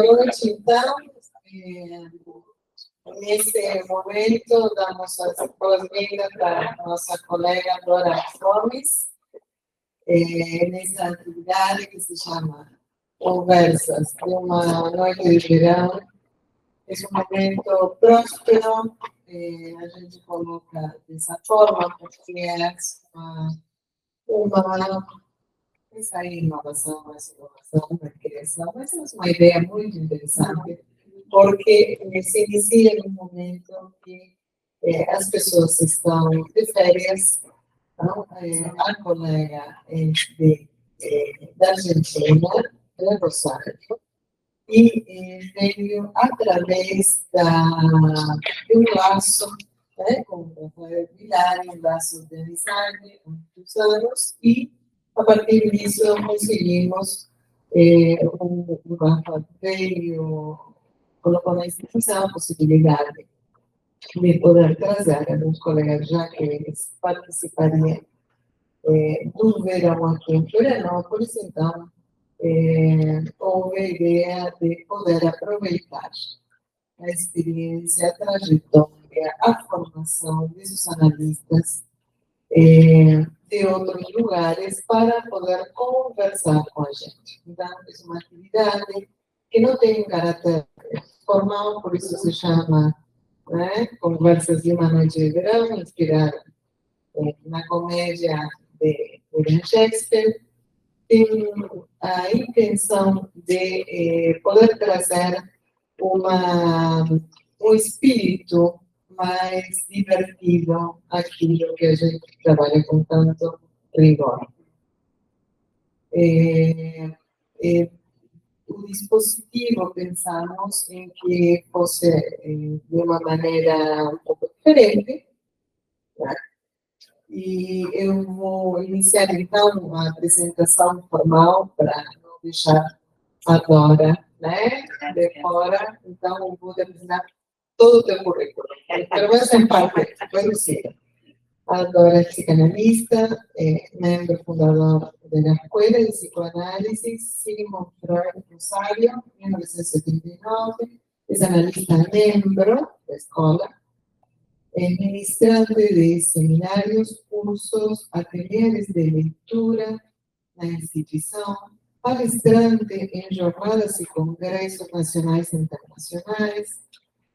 Boa noite, então. Nesse momento, damos as boas-vindas para a nossa colega Dora Gomes, nessa atividade que se chama Conversas de uma Noite de Verão. É um momento próspero, a gente coloca dessa forma, porque é essa aí, inovação, da criação, mas é uma ideia muito interessante, porque se inicia num momento que as pessoas estão de férias. Então, a colega da Argentina, de Rosário, e veio através de um laço, com o Rafael Pilar, um laço de amizade, há muitos anos, e a partir disso conseguimos, o Rafa veio, colocou na instituição a possibilidade de poder trazer alguns colegas, já que eles participariam do verão aqui em Florianópolis. Então, houve a ideia de poder aproveitar a experiência, a trajetória, a formação desses analistas de outros lugares para poder conversar com a gente. Então, é uma atividade que não tem um caráter formal, por isso se chama Conversas de uma Noite de Verão, inspirada na comédia de William Shakespeare. Tem a intenção de poder trazer um espírito mais divertido àquilo que a gente trabalha com tanto rigor. O dispositivo, pensamos em que fosse de uma maneira um pouco diferente, né? E eu vou iniciar, então, a apresentação formal, para não deixar a Dora, de fora. Então, eu vou apresentar todo o teu currículo. Pero essa é parte reduzida. A Dora é psicanalista, membro fundador da Escuela de Psicoanálise Sigmund Freud Rosario, 1979, é analista membro da escola, ministrante de seminários, cursos, ateliês de leitura na instituição, palestrante em jornadas e congressos nacionais e internacionais,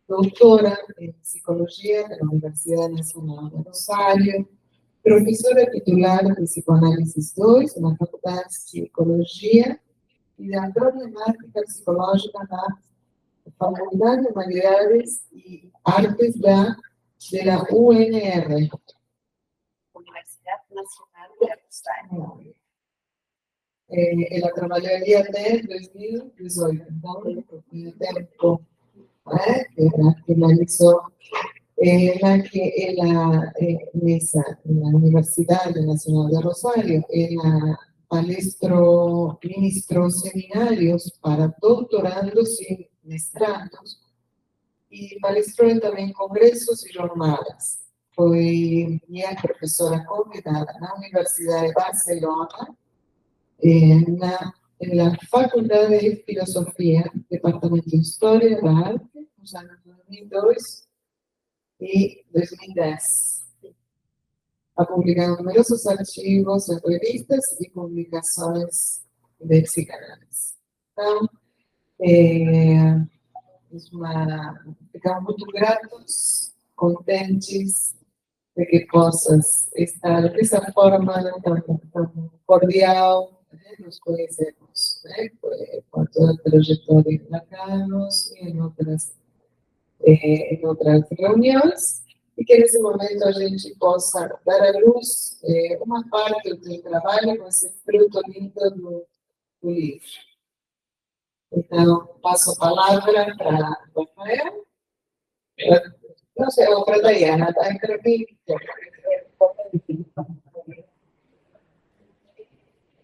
doutora em psicologia da Universidade Nacional de Rosário, professora titular de Psicoanálise 2 na Faculdade de Psicologia e da Problemática Psicológica da Faculdade de Humanidades e Artes da UNR. Universidade Nacional de Rosário. Ela trabalhou ali até 2018, então, no tempo que ela finalizou, na Universidade Nacional de Rosário, ela ministrou seminários para doutorandos e mestrandos, e palestrou também congressos e jornadas. Foi minha professora convidada na Universidade de Barcelona, na Faculdade de Filosofia, Departamento de História da Arte, nos anos 2002 e 2010. Ha publicado numerosos artigos em revistas e publicações de psicanálise. Então, ficamos muito gratos, contentes de que possas estar dessa forma tão cordial, nos conhecemos, com toda a trajetória em Lacanos e em outras reuniões, e que nesse momento a gente possa dar à luz uma parte do trabalho com esse fruto lindo do livro. Então, passo a palavra para Rafael. Não sei, ou para a Dayana, tá?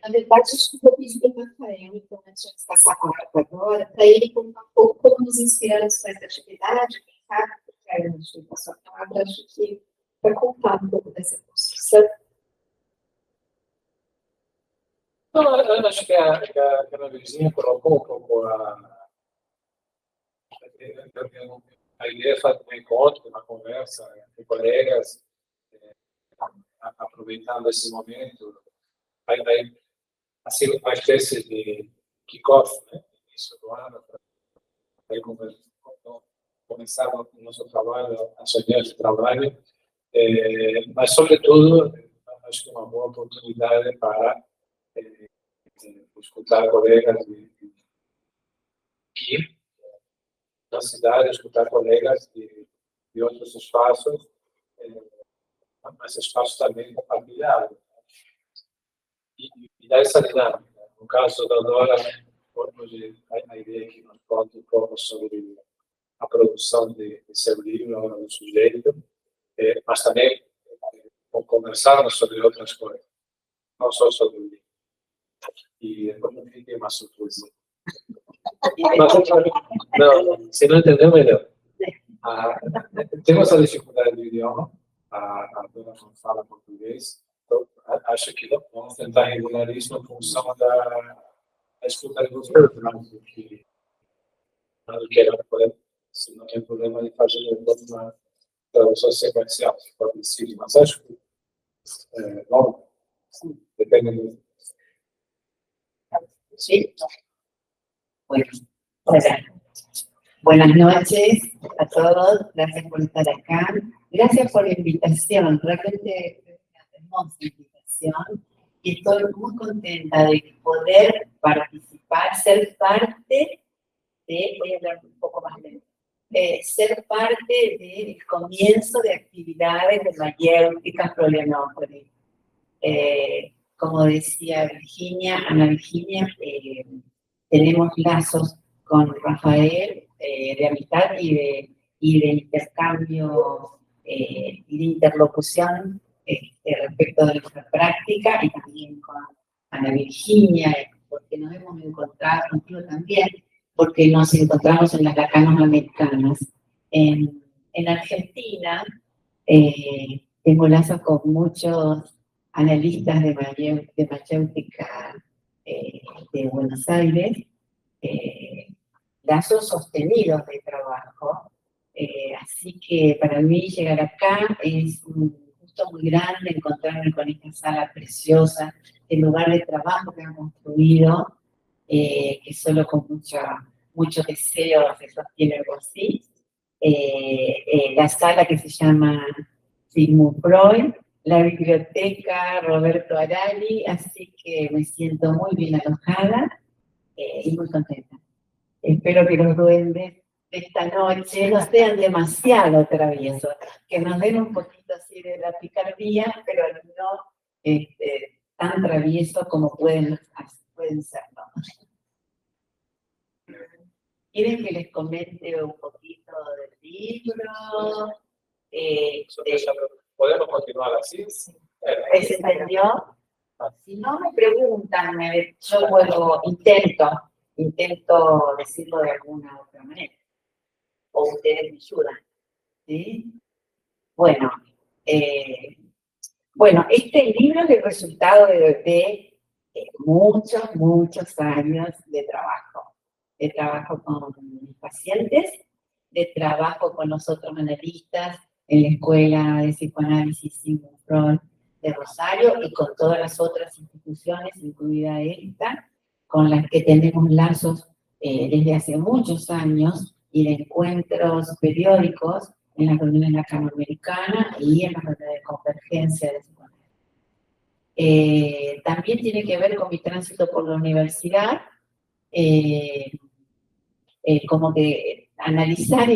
Na verdade, acho que vou pedir para o Rafael, então, antes de passar a palavra agora, para ele contar um pouco como nos inspiramos com essa atividade, quem sabe, porque aí, antes de passar a palavra, acho que vai contar um pouco dessa construção. Não, eu acho que a Ana Virginia colocou um pouco a ideia é fazer um encontro, uma conversa com colegas, aproveitando esse momento. Aí, assim, uma espécie de kickoff, né? Início do ano, para começar o nosso trabalho, as reuniões de trabalho, mas, sobretudo, acho que é uma boa oportunidade para escutar colegas aqui na cidade, escutar colegas de outros espaços, mas espaços também compartilhados. E dar essa dinâmica. No caso da Dora, hoje a ideia que nos conta um pouco sobre a produção de seu livro, a Hora do Sujeito, mas também conversarmos sobre outras coisas, não só sobre o livro. E depois não fique uma surpresa. Não, se não entendeu, melhor. Temos a dificuldade do idioma, a Dora não fala português, então acho que vamos tentar regular isso em função da escuta de vocês, que não quero poder, se não tem problema de fazer uma tradução sequencial, se pode ser, mas acho que não, depende do... Sí. Bueno, buenas noches a todos, gracias por estar acá, gracias por la invitación, realmente es una hermosa invitación y estoy muy contenta de poder participar, ser parte de, voy a hablar un poco más lento, ser parte del comienzo de actividades de Mayéutica Florianópolis. Como decía Virginia, Ana Virginia, tenemos lazos con Rafael de amistad y de intercambio y de interlocución respecto de nuestra práctica, y también con Ana Virginia, porque nos hemos encontrado, contigo también, porque nos encontramos en las Lacanas Americanas. En Argentina tengo lazos con muchos analistas de mayéutica de Buenos Aires, lazos sostenidos de trabajo, así que para mí llegar acá es un gusto muy grande encontrarme con esta sala preciosa, el lugar de trabajo que han construido, que solo con mucho deseo se sostiene algo así, la sala que se llama Sigmund Freud, la biblioteca Roberto Arali, así que me siento muy bien alojada y muy contenta. Espero que los duendes de esta noche no sean demasiado traviesos, que nos den un poquito así de la picardía, pero no tan traviesos como pueden serlo. ¿Quieren que les comente un poquito del libro? ¿Podemos continuar así? ¿Se entendió? Si no me preguntan, yo vuelvo, intento decirlo de alguna otra manera. O ustedes me ayudan. ¿Sí? Bueno, este libro es el resultado de muchos años de trabajo con mis pacientes, de trabajo con los otros analistas en la Escuela de Psicoanálisis Sigmund Freud de Rosario y con todas las otras instituciones, incluida esta, con las que tenemos lazos desde hace muchos años y de encuentros periódicos en las reuniones latinoamericanas y en las reuniones de convergencia de psicoanálisis. También tiene que ver con mi tránsito por la universidad, como que analizar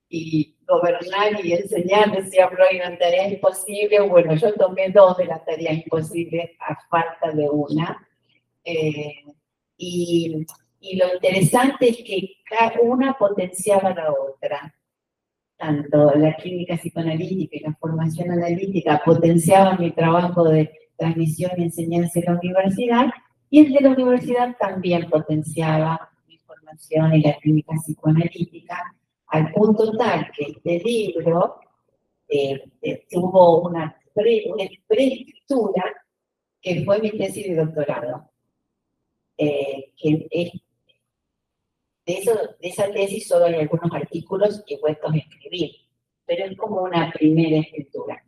y gobernar y enseñar, decía Freud, una tarea imposible. Bueno, yo tomé dos de las tareas imposibles a falta de una. Y lo interesante es que cada una potenciaba a la otra. Tanto la clínica psicoanalítica y la formación analítica potenciaban mi trabajo de transmisión y enseñanza en la universidad, y el de la universidad también potenciaba mi formación en la clínica psicoanalítica, al punto tal que este libro tuvo una preescritura que fue mi tesis de doctorado. Que de esa tesis solo hay algunos artículos que he puesto a escribir, pero es como una primera escritura.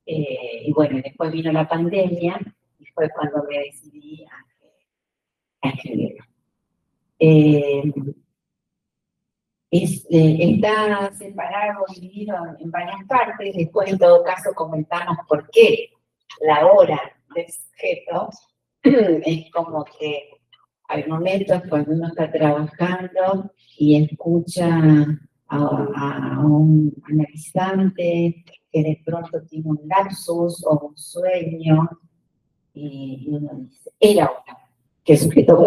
Y bueno, después vino la pandemia y fue cuando me decidí a escribirlo. Está separado, dividido en varias partes. Después, en todo caso, comentamos por qué la hora del sujeto es como que hay momentos cuando uno está trabajando y escucha a un analizante que de pronto tiene un lapsus o un sueño y uno dice, era hora que el sujeto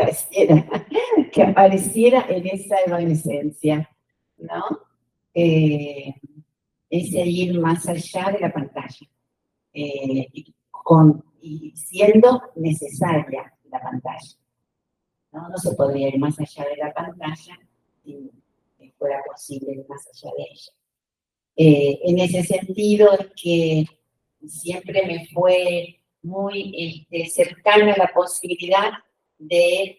que apareciera en esa evanescencia, ¿no? Es ir más allá de la pantalla, y siendo necesaria la pantalla, ¿no? No se podría ir más allá de la pantalla si fuera posible ir más allá de ella. En ese sentido es que siempre me fue muy cercana la posibilidad de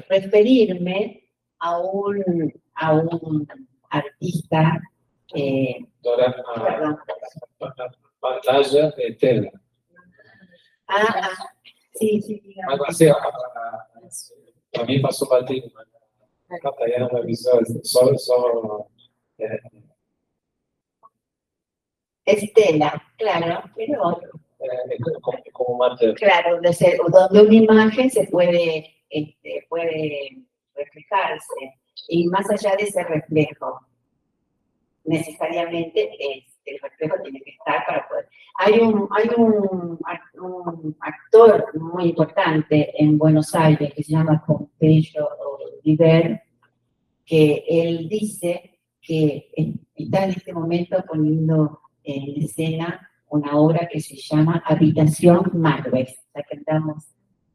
referirme a un artista. Dora, Perdón. pantalla de tela. Sí, digamos. Algo así, a mí pasó batido. La pantalla no me avisó, solo Estela, claro, pero como material. claro, donde una imagen se puede reflejarse, y más allá de ese reflejo, necesariamente el reflejo tiene que estar para poder. Hay un actor muy importante en Buenos Aires que se llama Pompeyo Oliver, que él dice que está en este momento poniendo en escena una obra que se llama Habitación Macbeth, ya que estamos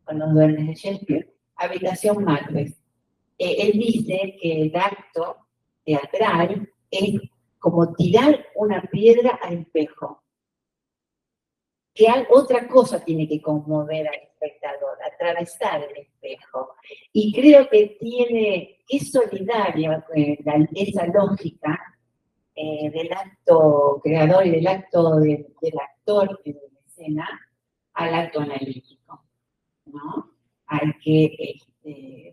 con los duendes de Shakespeare. Habitación Macbeth. Él dice que el acto teatral es como tirar una piedra al espejo, que otra cosa tiene que conmover al espectador, atravesar el espejo. Y creo que es solidaria esa lógica del acto creador y del acto del actor en la escena al acto analítico, ¿no? Hay que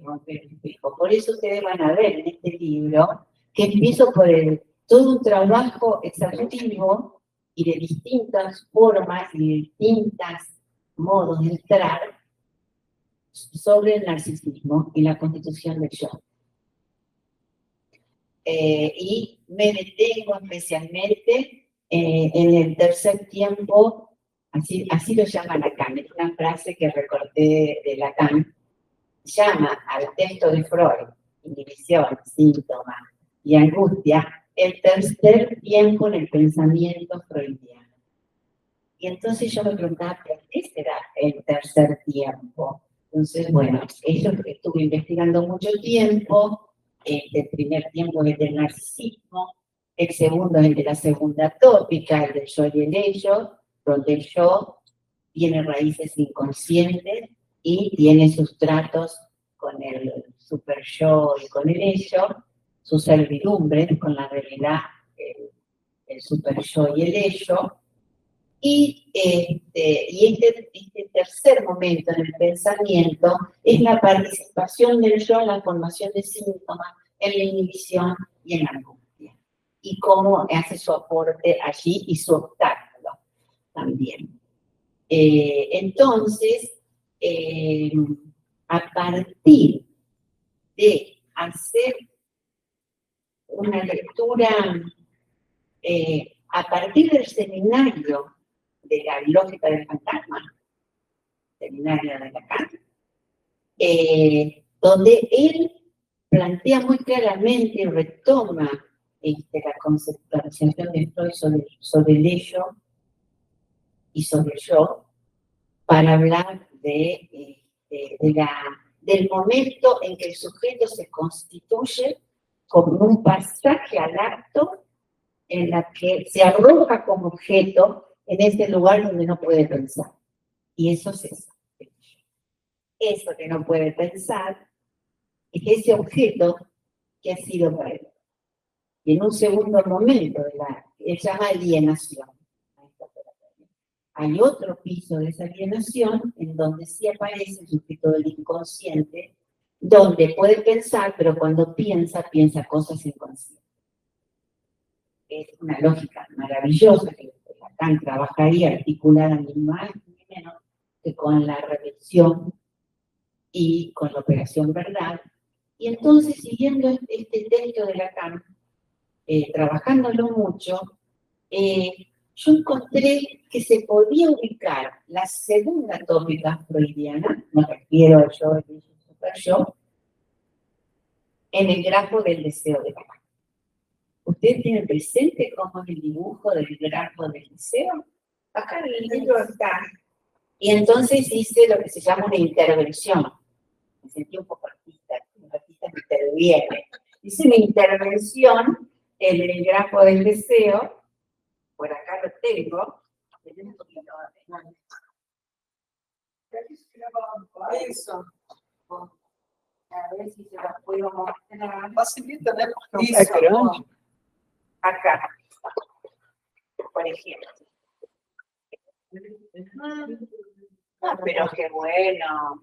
romper el espejo. Por eso ustedes van a ver en este libro que empiezo por todo un trabajo exhaustivo y de distintas formas y de distintos modos de entrar sobre el narcisismo y la constitución del yo. Y me detengo especialmente en el tercer tiempo, así lo llama Lacan, es una frase que recorté de Lacan, llama al texto de Freud, inhibición, síntoma y angustia, el tercer tiempo en el pensamiento freudiano. Y entonces yo me preguntaba, ¿por qué será el tercer tiempo? Entonces, bueno, yo estuve investigando mucho tiempo. El primer tiempo es el del narcisismo, el segundo es el de la segunda tópica, el del yo y el ello, donde el yo tiene raíces inconscientes y tiene sus tratos con el super yo y con el ello, su servidumbre con la realidad, el super yo y el ello. Y este tercer momento en el pensamiento es la participación del yo en la formación de síntomas, en la inhibición y en la angustia. Y cómo hace su aporte allí y su obstáculo también. Entonces, a partir de hacer una lectura, a partir del seminario de la lógica del fantasma, seminario de Lacan, donde él plantea muy claramente y retoma la conceptualización de Freud sobre el ello y sobre el yo, para hablar del momento en que el sujeto se constituye como un pasaje al acto en la que se arroja como objeto en ese lugar donde no puede pensar. Y eso es eso. Eso que no puede pensar es ese objeto que ha sido para él. Y en un segundo momento él llama alienación. Hay otro piso de esa alienación en donde sí aparece el sujeto del inconsciente, donde puede pensar, pero cuando piensa cosas inconscientes. Es una lógica maravillosa que Lacan trabajaría articulada ni más ni menos que con la reversión y con la operación verdad. Y entonces, siguiendo este texto de Lacan, trabajándolo mucho, yo encontré que se podía ubicar la segunda tópica freudiana, me refiero al yo, el super-yo, en el grafo del deseo de Lacan. ¿Ustedes tienen presente cómo es el dibujo del grafo del deseo? Acá en el libro está. Y entonces hice lo que se llama una intervención. Me sentí un poco artista, un artista que interviene. Hice una intervención en el grafo del deseo, por acá lo tengo. Eso. A ver si se las puedo mostrar. Facilita, né? Porque É grande. Acá, por ejemplo. Ah, pero qué bueno.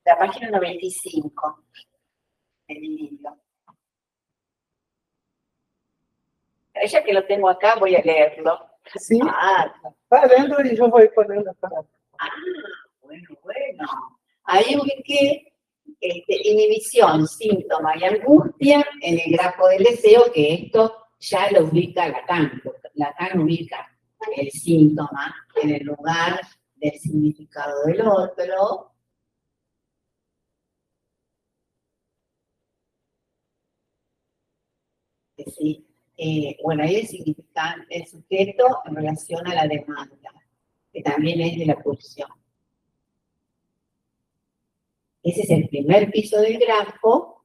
La página 95 del libro. Ya que lo tengo acá, voy a leerlo. Sim. Ah, Vai lendo e eu vou respondendo. bueno. Ahí ubiqué inhibición, síntoma y angustia en el grafo del deseo, que esto ya lo ubica Lacan. Lacan ubica el síntoma en el lugar del significado del otro. Sí. Bueno, ahí significa el sujeto en relación a la demanda, que también es de la pulsión. Ese es el primer piso del grafo.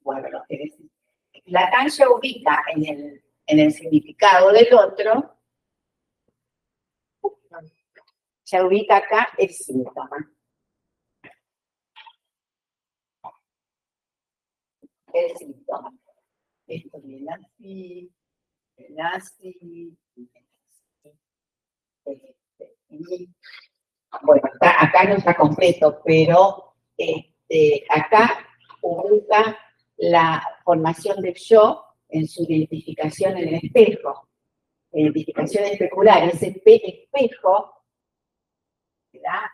Bueno, lo que decir. Lacan se ubica en el significado del otro, se ubica acá el síntoma. El síntoma. Esto viene así, bueno, acá no está completo, pero acá ubica la formación del yo en su identificación en el espejo. Identificación especular, ese espejo, ¿verdad?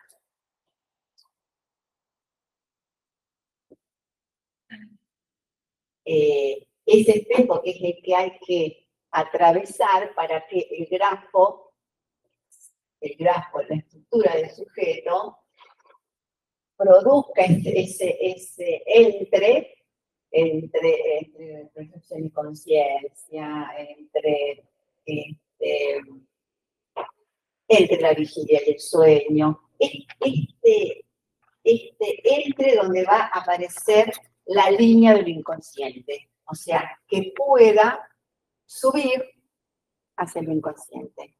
Ese espejo que es el que hay que atravesar para que el grafo, la estructura del sujeto, produzca ese entre percepción y conciencia, entre la vigilia y el sueño, entre donde va a aparecer la línea del inconsciente, o sea, que pueda subir hacia el inconsciente.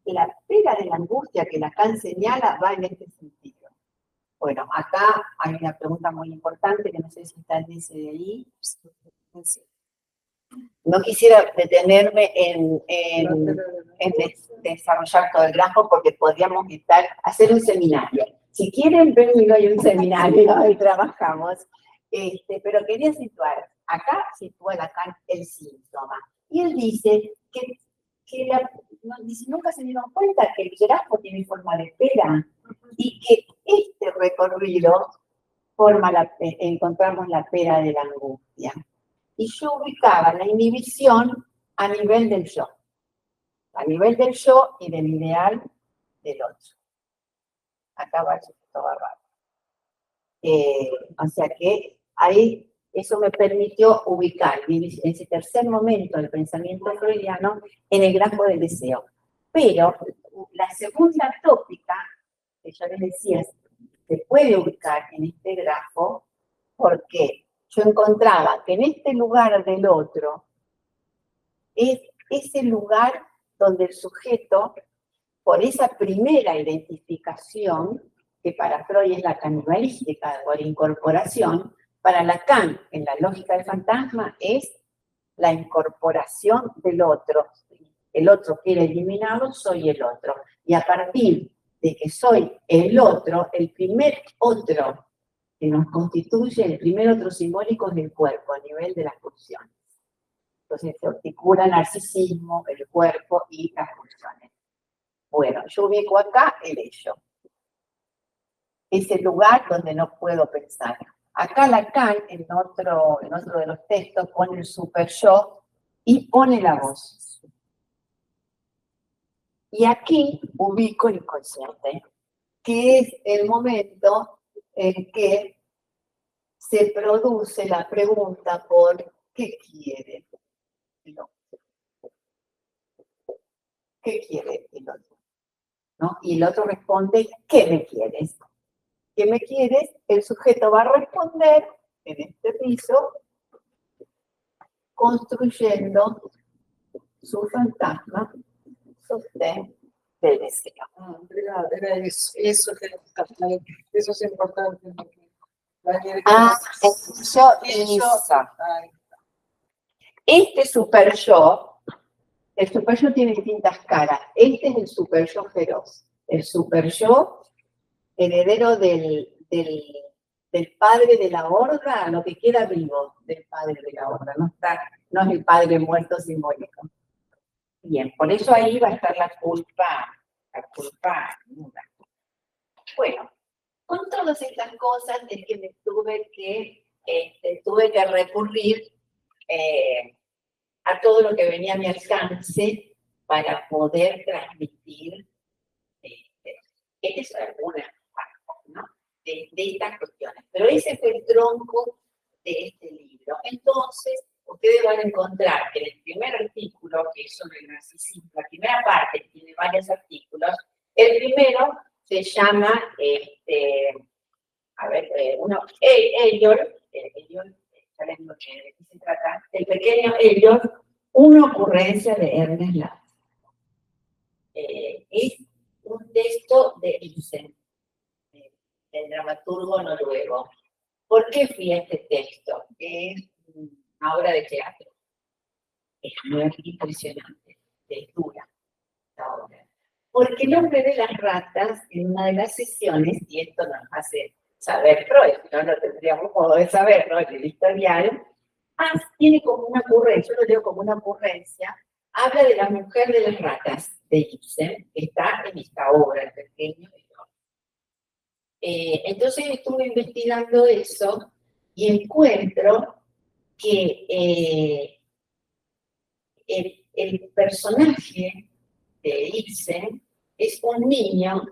La pega de la angustia que Lacan señala va en este sentido. Bueno, acá hay una pregunta muy importante que no sé si está en ese de ahí. No quisiera detenerme en desarrollar todo el grafo porque podríamos hacer un seminario. Si quieren, venir hoy a un seminario y trabajamos. Pero quería situar, acá sitúa Lacan el síntoma. Y él dice que nunca se dieron cuenta que el grafo tiene forma de pera y que este recorrido encontramos la pera de la angustia. Y yo ubicaba la inhibición a nivel del yo. A nivel del yo y del ideal del otro. Acá va el sujeto bárbaro. O sea que ahí eso me permitió ubicar en ese tercer momento del pensamiento freudiano en el grafo del deseo. Pero la segunda tópica, que yo les decía, se puede ubicar en este grafo porque yo encontraba que en este lugar del otro es ese lugar donde el sujeto, por esa primera identificación, que para Freud es la canibalística por incorporación, para Lacan, en la lógica del fantasma, es la incorporación del otro. El otro quiere eliminarlo, soy el otro. Y a partir de que soy el otro, el primer otro que nos constituye, el primer otro simbólico es el cuerpo, a nivel de las pulsiones. Entonces se articula el narcisismo, el cuerpo y las pulsiones. Bueno, yo ubico acá el ello. Es el lugar donde no puedo pensar. Acá Lacan, en otro de los textos, pone el super yo y pone la voz. Y aquí ubico el inconsciente, que es el momento en que se produce la pregunta por ¿qué quiere el otro? ¿Qué quiere el otro? ¿No? Y el otro responde, ¿qué me quieres? ¿Qué me quieres? El sujeto va a responder en este piso construyendo su fantasma sostén del deseo. Obrigada, era isso que isso é importante. Este super yo, el super yo tiene distintas caras. Este es el super yo feroz. El super yo, heredero del padre de la horda, lo que queda vivo del padre de la horda, no es el padre muerto simbólico. Bien, por eso ahí va a estar la culpa nuda. Bueno, con todas estas cosas es que me tuve que recurrir a todo lo que venía a mi alcance para poder transmitir es alguna parte, ¿no? de estas cuestiones. Pero ese fue el tronco de este libro. Entonces, ustedes van a encontrar que en el primer artículo, que es sobre el narcisismo, la primera parte tiene varios artículos. El primero se llama, Elliot, ya les digo de qué se trata, el pequeño Elliot, una ocurrencia de Ernest Last. Es un texto de Ibsen, del dramaturgo noruego. ¿Por qué fui a este texto? Es una obra de teatro. Es muy impresionante, es dura esta obra. Porque el hombre de las ratas, en una de las sesiones, y esto nos hace saber Freud, no lo tendríamos modo de saber, ¿no? El historial, tiene como una ocurrencia, yo lo leo como una ocurrencia, habla de la mujer de las ratas de Ibsen, que está en esta obra, el pequeño. Entonces estuve investigando eso y encuentro que el personaje de Ibsen es un niño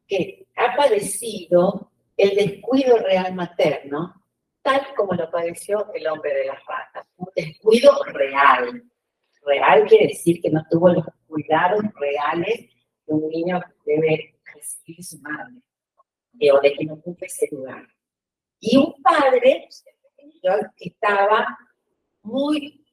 que ha padecido el descuido real materno, tal como lo padeció el hombre de las ratas. Un descuido real. Real quiere decir que no tuvo los cuidados reales que un niño debe recibir su madre, o de que no ocupe ese lugar. Y un padre que estaba muy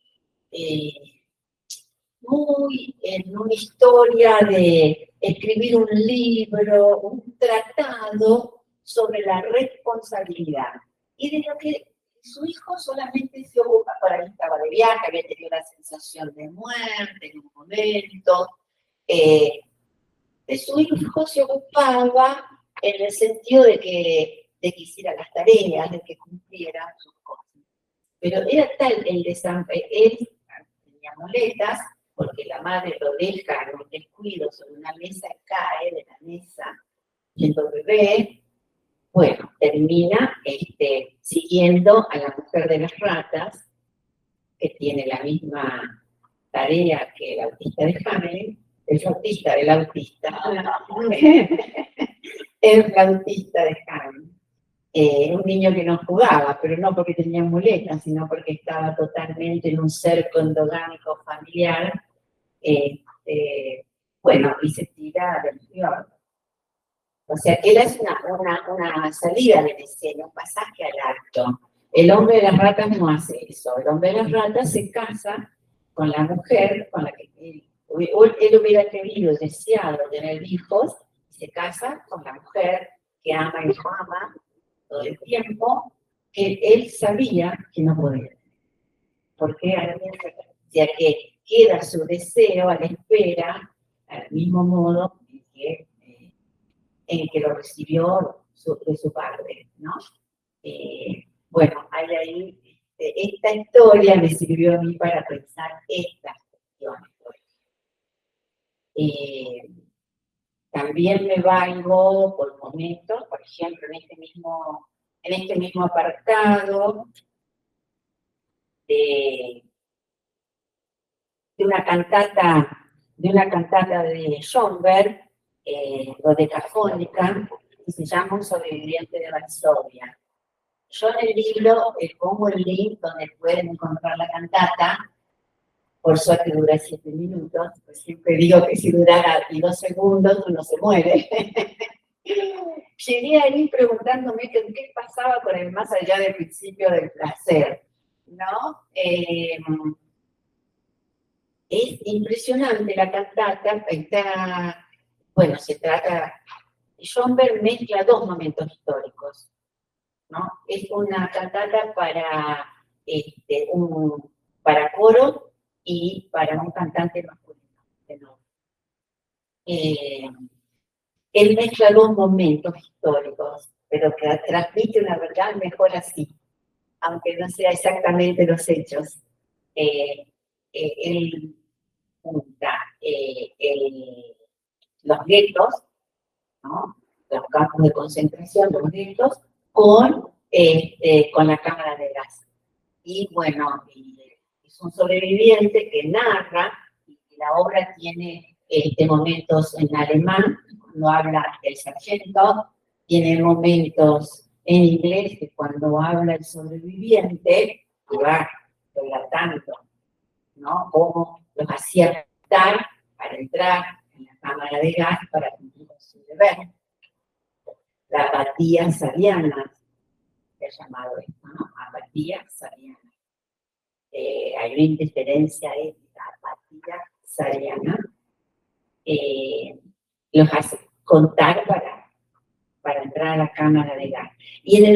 en una historia de escribir un libro, un tratado sobre la responsabilidad. Y de lo que su hijo solamente se ocupa, por ahí estaba de viaje, había tenido la sensación de muerte en un momento. De su hijo se ocupaba en el sentido de que hiciera las tareas, de que cumpliera sus cosas. Pero era tal el desampe, él tenía muletas, porque la madre lo deja en un descuido sobre una mesa, cae de la mesa, siendo bebé. Bueno, termina siguiendo a la mujer de las ratas, que tiene la misma tarea que el autista de Hamelin, el flautista del autista. El flautista de Hamelin. Un niño que no jugaba, pero no porque tenía muletas, sino porque estaba totalmente en un cerco endogámico familiar. Bueno, y se tira del fiordo. O sea, que él hace una salida de la escena, un pasaje al acto. El hombre de las ratas no hace eso. El hombre de las ratas se casa con la mujer con la que él Él hubiera querido, deseado tener hijos, y se casa con la mujer que ama y lo ama todo el tiempo, que él sabía que no podía. Porque ya que queda su deseo a la espera, al mismo modo en que lo recibió de su padre, ¿no? Bueno, hay ahí, esta historia me sirvió a mí para pensar estas cuestiones. También me valgo por momentos, por ejemplo, en este mismo apartado de una cantata de Schoenberg, dodecafónica, que se llama Un sobreviviente de Varsovia. Yo en el libro pongo el link donde pueden encontrar la cantata. Por suerte dura 7 minutos, pues siempre digo que si durara 2 segundos uno se muere. Llegué ahí preguntándome qué pasaba con el más allá del principio del placer, ¿no? Es impresionante la cantata, bueno, se trata, Schoenberg mezcla 2 momentos históricos, ¿no? Es una cantata para coro y para un cantante masculino. Él mezcla 2 momentos históricos, pero que transmite una verdad mejor así, aunque no sea exactamente los hechos. Él junta los guetos, ¿no? Los campos de concentración, los guetos, con la cámara de gas. Y bueno, es un sobreviviente que narra, y la obra tiene momentos en alemán, cuando habla el sargento, tiene momentos en inglés, que cuando habla el sobreviviente, va relatando, ¿no? Cómo los hacía estar para entrar en la cámara de gas para cumplir con su deber. La apatía sariana, se ha llamado esto, ¿no? Apatía sariana. Hay una indiferencia ética, apatía sariana. Los hace contar para entrar a la cámara de gas. Y en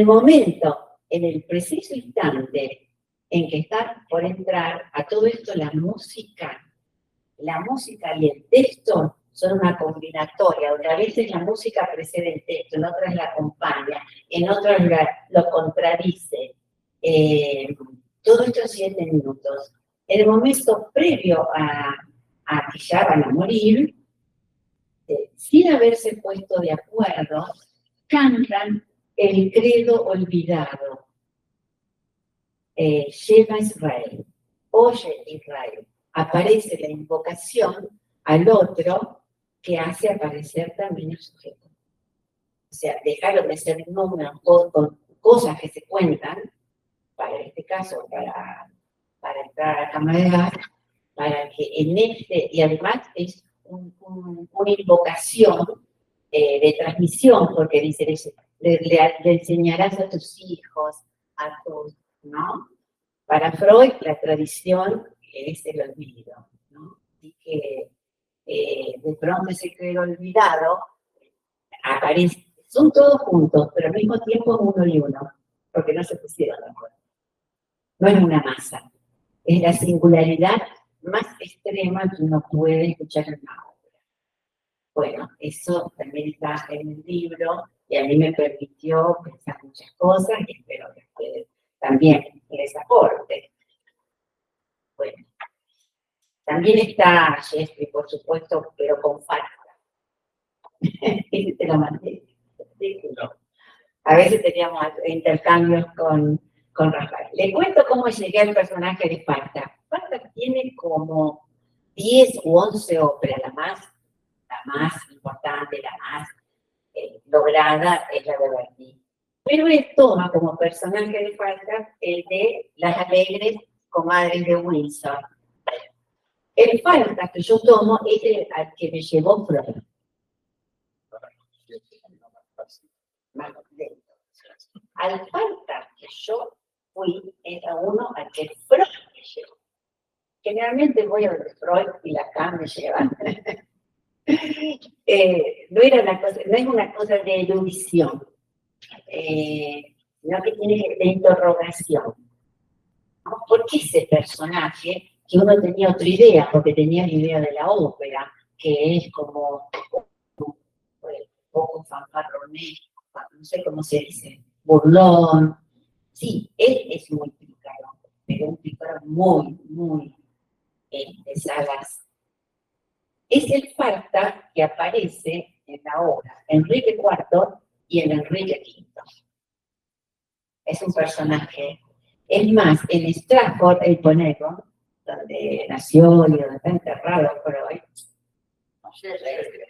el preciso instante en que está por entrar, a todo esto la música y el texto son una combinatoria, donde a veces la música precede el texto, en otras la acompaña, en otras lo contradice. Todo esto en 7 minutos. En el momento previo a que ya van a morir, sin haberse puesto de acuerdo, cantan el credo olvidado. Shema Israel, oye Israel. Aparece la invocación al otro que hace aparecer también el sujeto. O sea, dejaron de ser números con cosas que se cuentan, para este caso, para entrar a la cámara de gas, para que y además es una invocación de transmisión, porque dice, le enseñarás a tus hijos, ¿no? Para Freud, la tradición es el olvido, ¿no? Así que de pronto ese credo olvidado aparece, son todos juntos, pero al mismo tiempo uno y uno, porque no se pusieron de acuerdo. No es una masa, es la singularidad más extrema que uno puede escuchar en una obra. Bueno, eso también está en el libro y a mí me permitió pensar muchas cosas y espero que ustedes también les aporte. Bueno, también está Shakespeare, por supuesto, pero con falta. Ese te lo mandé. No. A veces teníamos intercambios con Rafael. Les cuento cómo llegué al personaje de Falta. Falta tiene como 10 u 11 óperas, la más importante, la más lograda es la de Verdi. Pero él toma como personaje de Falta el de Las alegres comadres de Windsor. El Falta que yo tomo es el al que me llevó Freud. Al Falta que yo fui era uno al que Freud me llevó. generalmente voy a donde Freud y Lacan me llevan. No era una cosa, no es una cosa de erudición, sino que tiene de interrogación. ¿Por qué ese personaje, que uno tenía otra idea, porque tenía la idea de la ópera, que es como un poco fanfarronesco, no sé cómo se dice, burlón? Sí, él es muy pícaro, pero un pícaro muy, muy sagaz. Es el Falstaff que aparece en la obra Enrique IV y en Enrique V. Es un personaje. Es más, en Stratford-upon Avon, donde nació y donde está enterrado Freud,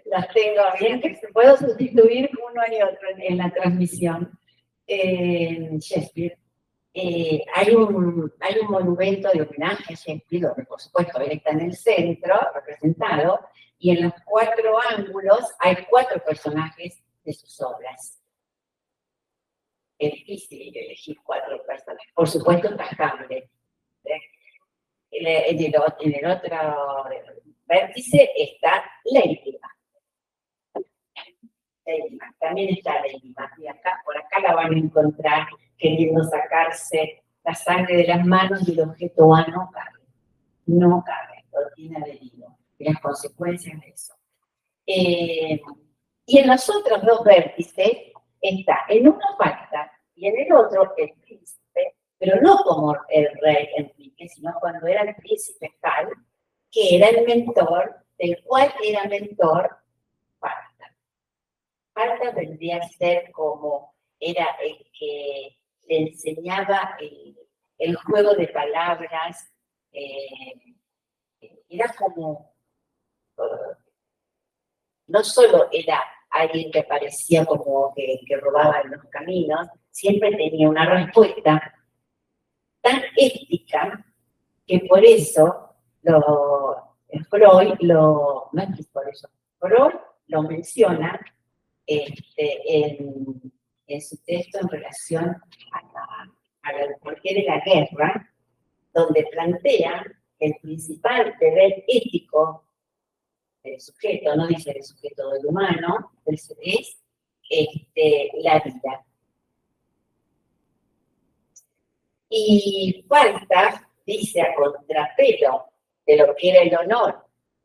las tengo bien, que se puedo sustituir uno y otro en la transmisión. Shakespeare. Hay un monumento de homenaje a Shakespeare, donde por supuesto él está en el centro, representado, y en los 4 ángulos hay 4 personajes de sus obras. Es difícil elegir 4 personajes. Por supuesto está Hamlet. En el otro vértice está Ladybug. También está Ladybug. Y por acá la van a encontrar queriendo sacarse la sangre de las manos y el objeto A no cabe. No cabe, lo tiene adherido. Y las consecuencias de eso. Y en los otros 2 vértices está en uno Falstaff y en el otro el príncipe, pero no como el rey Enrique, sino cuando era el príncipe tal, que era el mentor, del cual era mentor Falstaff. Falstaff vendría a ser como, era el que le enseñaba el juego de palabras, era como, no solo era alguien que parecía como que robaba en los caminos, siempre tenía una respuesta tan ética que por eso Freud lo menciona en su texto en relación al porqué de la guerra, donde plantea que el principal deber ético del sujeto, no dice el sujeto del humano, es la vida. Y Falstaff dice a contrapelo de lo que era el honor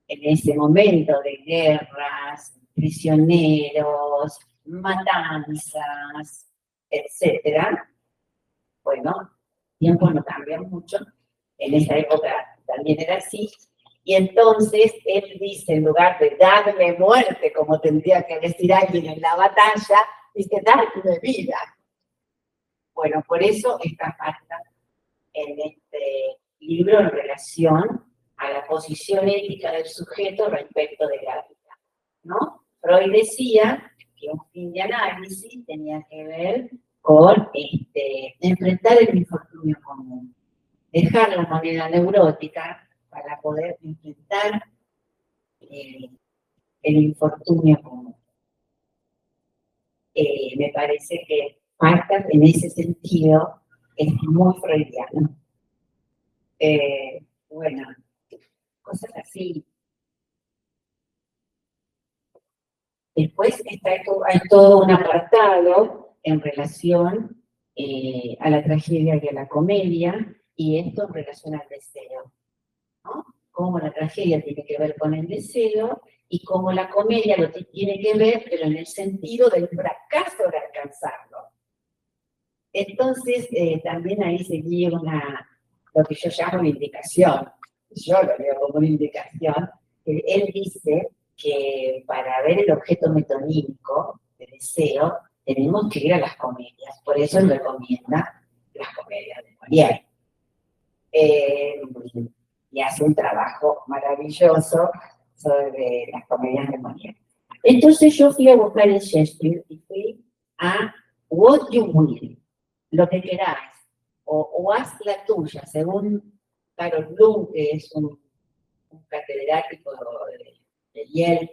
en ese momento de guerras, prisioneros, matanzas, etc. Bueno, tiempos no cambian mucho, en esa época también era así, y entonces él dice, en lugar de darme muerte, como tendría que decir alguien en la batalla, dice, darme vida. Bueno, por eso esta falta en este libro en relación a la posición ética del sujeto respecto de la vida, ¿no? Freud decía que un fin de análisis tenía que ver con enfrentar el infortunio común, dejar la manera neurótica para poder enfrentar el infortunio común. Me parece que Falstaff en ese sentido es muy freudiano. Bueno, cosas así. Después hay todo un apartado en relación a la tragedia y a la comedia, y esto en relación al deseo, ¿no? Cómo la tragedia tiene que ver con el deseo y cómo la comedia lo tiene que ver, pero en el sentido del fracaso de alcanzarlo. Entonces, también ahí seguía lo que yo llamo una indicación. Yo lo veo como una indicación. Él dice que para ver el objeto metonímico de deseo, tenemos que ir a las comedias. Por eso él recomienda las comedias de Molière. Y hace un trabajo maravilloso sobre las comedias de Molière. Entonces yo fui a buscar en Shakespeare y fui a What You Will, lo que queráis, o haz la tuya, según Carol Bloom, que es un catedrático de Yale.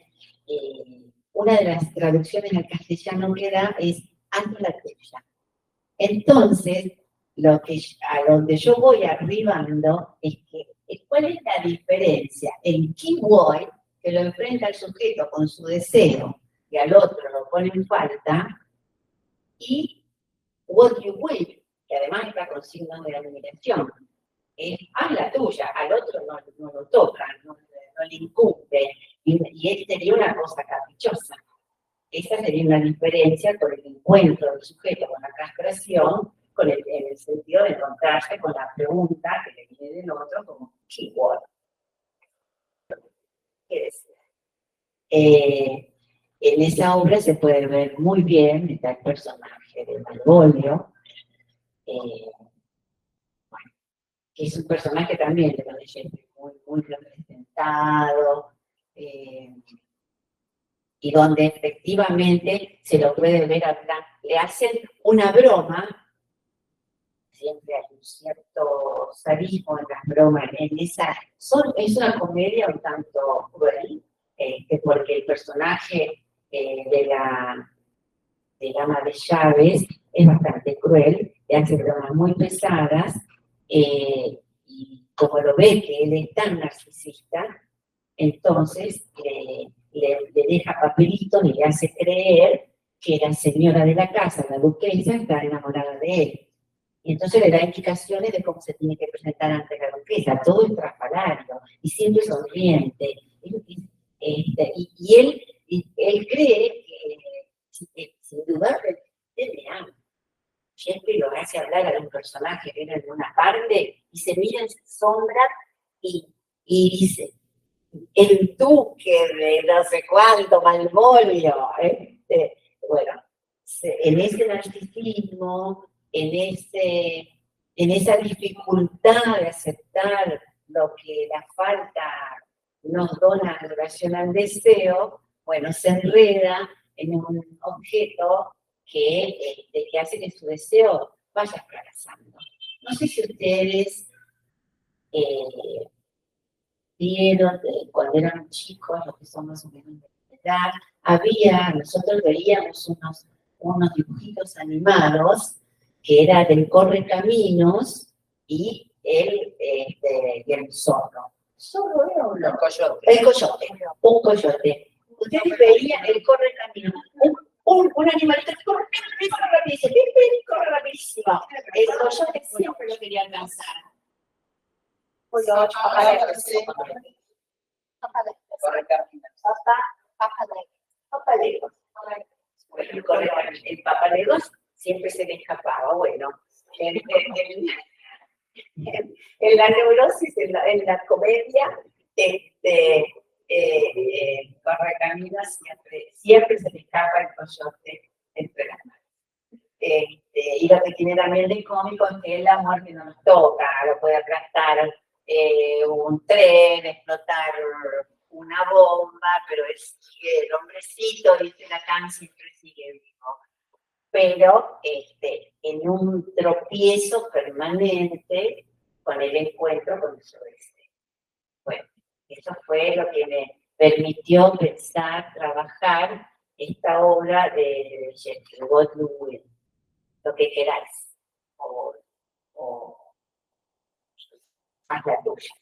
Una de las traducciones al castellano que da es haz la tuya. Entonces, a donde yo voy arribando es que ¿cuál es la diferencia en Kim Boy, que lo enfrenta al sujeto con su deseo y al otro lo pone en falta, y What You Will, que además está con signos de admiración? Haz la tuya, al otro no lo toca, no le incumbe, y él sería una cosa caprichosa. Esa sería una diferencia con el encuentro del sujeto con la castración, en el sentido de encontrarse con la pregunta que le viene del otro como keyword. ¿Qué decir? En esa obra se puede ver muy bien, está el personaje de Malvolio, que es un personaje también de Don Shakespeare muy representado, y donde efectivamente se lo puede ver acá. Le hacen una broma, siempre hay un cierto sadismo en las bromas, es una comedia un tanto cruel, porque el personaje de la ama de llaves es bastante cruel, le hace bromas muy pesadas, y como lo ve que él es tan narcisista, entonces le deja papelitos y le hace creer que la señora de la casa, la duquesa, está enamorada de él. Y entonces le da indicaciones de cómo se tiene que presentar ante la duquesa, todo estrafalario y siempre sonriente. Y él cree que, sin dudar, él le ama. Siempre lo hace hablar a un personaje que viene en una parte y se mira en su sombra y dice: el duque de no sé cuánto, Malvolio. Bueno, en ese narcisismo, en esa dificultad de aceptar lo que la falta nos dona en relación al deseo, bueno, se enreda en un objeto que hace que su deseo vaya fracasando. No sé si ustedes vieron cuando eran chicos, los que son más o menos de edad, nosotros veíamos unos dibujitos animados que era del Correcaminos y el zorro. ¿Zorro era un loco? El coyote, un coyote. Ustedes veían el Correcaminos, un animalito que corre rapidísimo, corre rapidísimo. El coyote siempre lo quería alcanzar. El Papalegos siempre se le escapaba. Bueno, en la neurosis, en la comedia, Correcaminos siempre se le escapa el coyote entre las manos. Y lo que tiene también de cómico es que el amor que no nos toca, lo puede aplastar un tren, explotar una bomba, pero el hombrecito, dice Lacan, siempre sigue vivo. Pero en un tropiezo permanente con el encuentro con su deseo. Bueno, eso fue lo que me permitió pensar, trabajar esta obra de Shakespeare, What You Will, lo que queráis, o haz la tuya.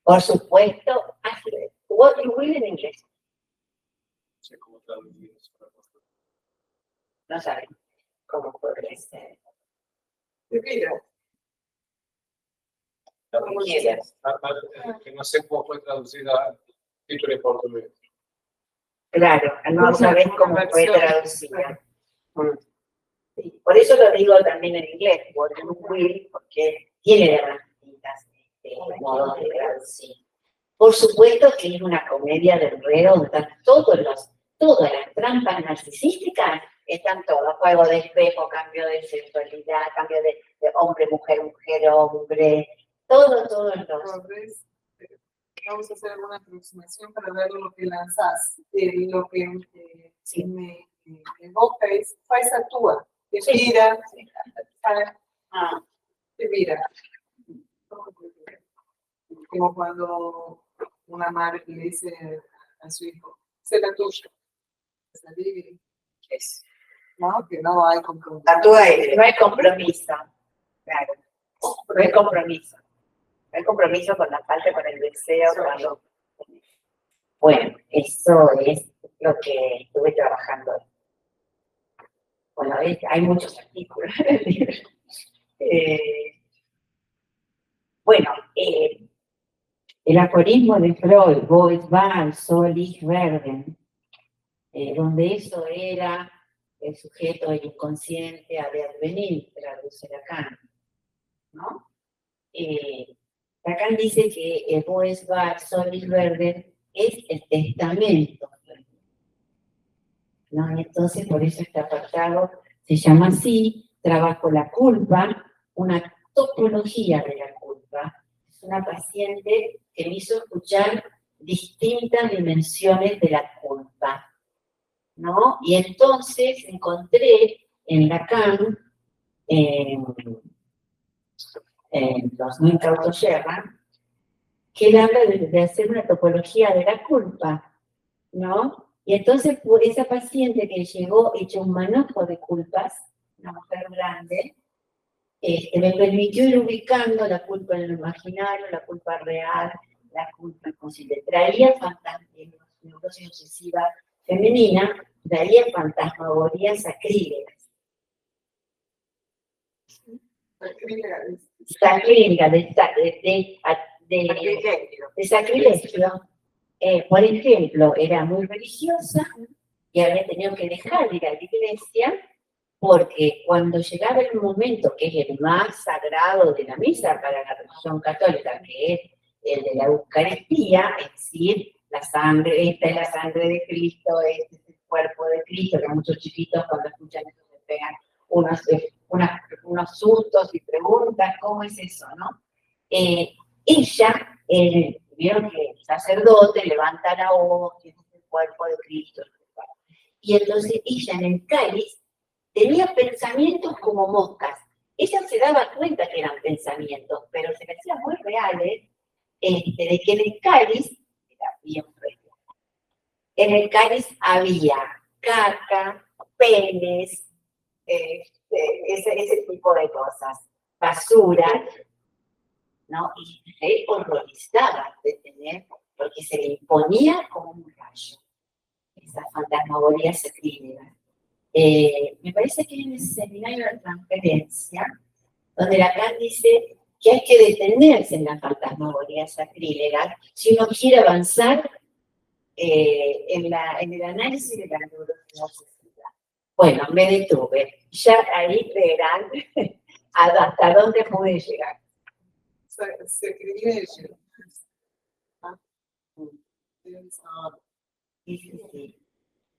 Por supuesto, haz What You Will en inglés. No sé cómo traducir eso. No saben cómo podría ser. Lo que quieras. Que no sé cómo fue traducida el título en portugués. Claro, no sabes cómo fue traducida. Sí, por eso lo digo también en inglés, What You Will, porque tiene de distintas modos de traducir. Por supuesto que es una comedia de enredo donde están todas las trampas narcisísticas, están todos, juego de espejo, cambio de sexualidad, cambio de hombre, mujer, hombre, todo entonces. Vamos a hacer alguna aproximación para ver lo que lanzas, lo que me evoca es faz a tua, te vira, te vira. Como cuando una madre le dice a su hijo, sé la tuya, ¿no? Que no hay compromiso. No hay compromiso, claro. No hay compromiso. No hay compromiso con la falta, con el deseo. Cuando... Bueno, eso es lo que estuve trabajando. Bueno, hay muchos artículos en el libro. Bueno, el aforismo de Freud, wo es wahr, soll ich werden, donde eso era el sujeto, el inconsciente, ha de advenir, traduce Lacan, ¿no? Lacan dice que wo es wahr, soll ich werden es el testamento, ¿no? Y entonces, por eso este apartado se llama así, trabajo la culpa, una topología de la culpa. Es una paciente que me hizo escuchar distintas dimensiones de la culpa, ¿no? Y entonces encontré en Lacan, en los no incautos Sherman, que él habla de hacer una topología de la culpa, ¿no? Y entonces esa paciente que llegó hecha un manojo de culpas, una mujer grande, me permitió ir ubicando la culpa en el imaginario, la culpa real, la culpa inconsciente. Traía fantasmas, neurosis obsesiva femenina, traía fantasmagorías sacrílegas. Sacrílega, de sacrilegio. Por ejemplo, era muy religiosa y había tenido que dejar de ir a la iglesia porque cuando llegaba el momento que es el más sagrado de la misa para la religión católica, que es el de la Eucaristía, es decir, la sangre, esta es la sangre de Cristo, este es el cuerpo de Cristo, que muchos chiquitos cuando escuchan eso se pegan unos sustos y preguntan, ¿cómo es eso, no? Ella, vieron que el sacerdote levanta la hostia, este es el cuerpo de Cristo, y entonces ella en el cáliz tenía pensamientos como moscas. Ella se daba cuenta que eran pensamientos, pero se le hacían muy reales de que en el cáliz, era bien fresco, en el cáliz había caca, penes, ese tipo de cosas, basura, ¿no? Y él horrorizaba de tener, porque se le imponía como un rayo, esa fantasmagoría sacrílega. Me parece que en ese seminario de transferencia, donde Lacan dice que hay que detenerse en la fantasmagoría sacrílega si uno quiere avanzar en el análisis de la neurosis. Bueno, me detuve. Ya ahí verán hasta dónde pude llegar.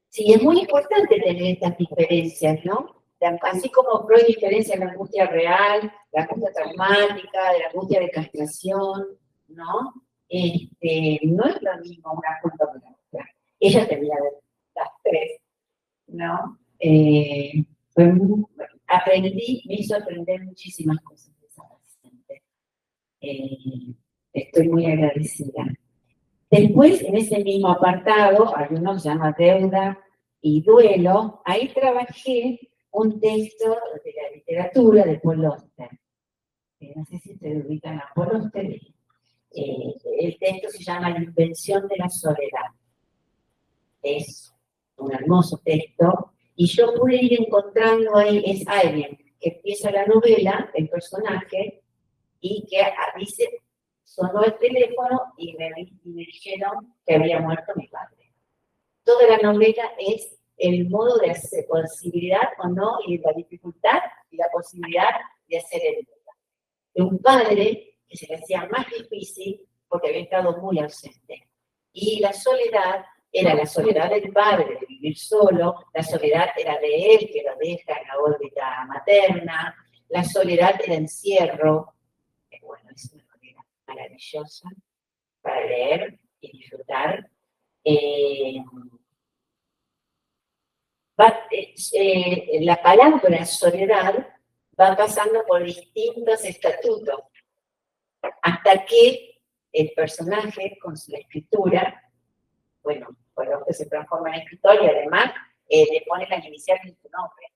Sí, es muy importante tener estas diferencias, ¿no? Así como Freud diferencia la angustia real, la angustia traumática, de la angustia de castración, ¿no? No es lo mismo una culpa que la otra. Ella tenía las tres, ¿no? Aprendí, me hizo aprender muchísimas cosas de esa paciente. Estoy muy agradecida. Después, en ese mismo apartado, hay uno que se llama Deuda y Duelo, ahí trabajé un texto de la literatura de Paul Auster. No sé si se ubican a Paul Auster. El texto se llama La invención de la soledad. Es un hermoso texto, y yo pude ir encontrando ahí, es alguien que empieza la novela, el personaje, y que dice, sonó el teléfono y me dijeron que había muerto mi padre. Toda la novela es el modo de hacer, posibilidad o no, y la dificultad y la posibilidad de hacer el duelo. De un padre que se le hacía más difícil porque había estado muy ausente. Y la soledad era la soledad del padre, de vivir solo, la soledad era de él, que lo deja en la órbita materna, la soledad era encierro. Bueno, es una manera maravillosa para leer y disfrutar. La palabra soledad va pasando por distintos estatutos, hasta que el personaje, con su escritura, bueno, por lo que se transforma en escritor y además le pone las iniciales de su nombre,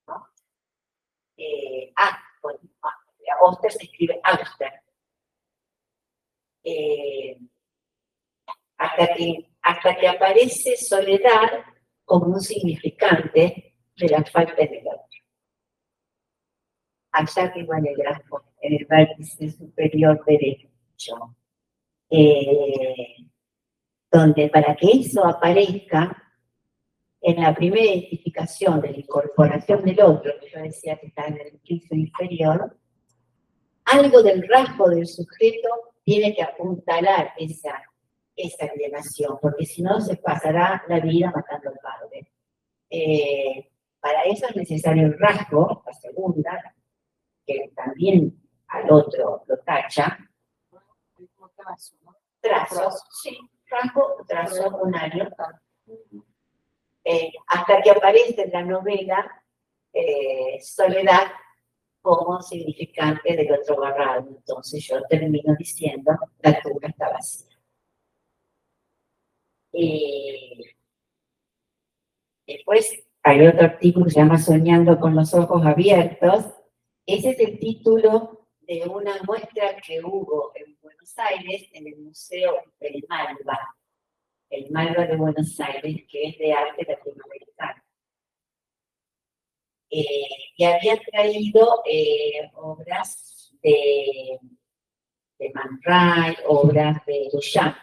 ¿no? Auster se escribe Auster. Hasta que aparece soledad como un significante de la falta del otro. Allá arriba en el grafo, en el vértice superior derecho, donde para que eso aparezca, en la primera identificación de la incorporación del otro, que yo decía que está en el piso inferior, algo del rasgo del sujeto tiene que apuntalar esa alienación, porque si no se pasará la vida matando al padre. Para eso es necesario el rasgo, la segunda, que también al otro lo tacha. Trazos, sí, rasgo, trazo, unario. Hasta que aparece en la novela Soledad como significante del otro barrado. Entonces yo termino diciendo, la tumba está vacía. Después hay otro artículo que se llama Soñando con los ojos abiertos. Ese es el título de una muestra que hubo en Buenos Aires, en el Museo del Malva. El Malva de Buenos Aires, que es de arte latinoamericano. Y había traído obras de Man Ray, obras de Duchamp,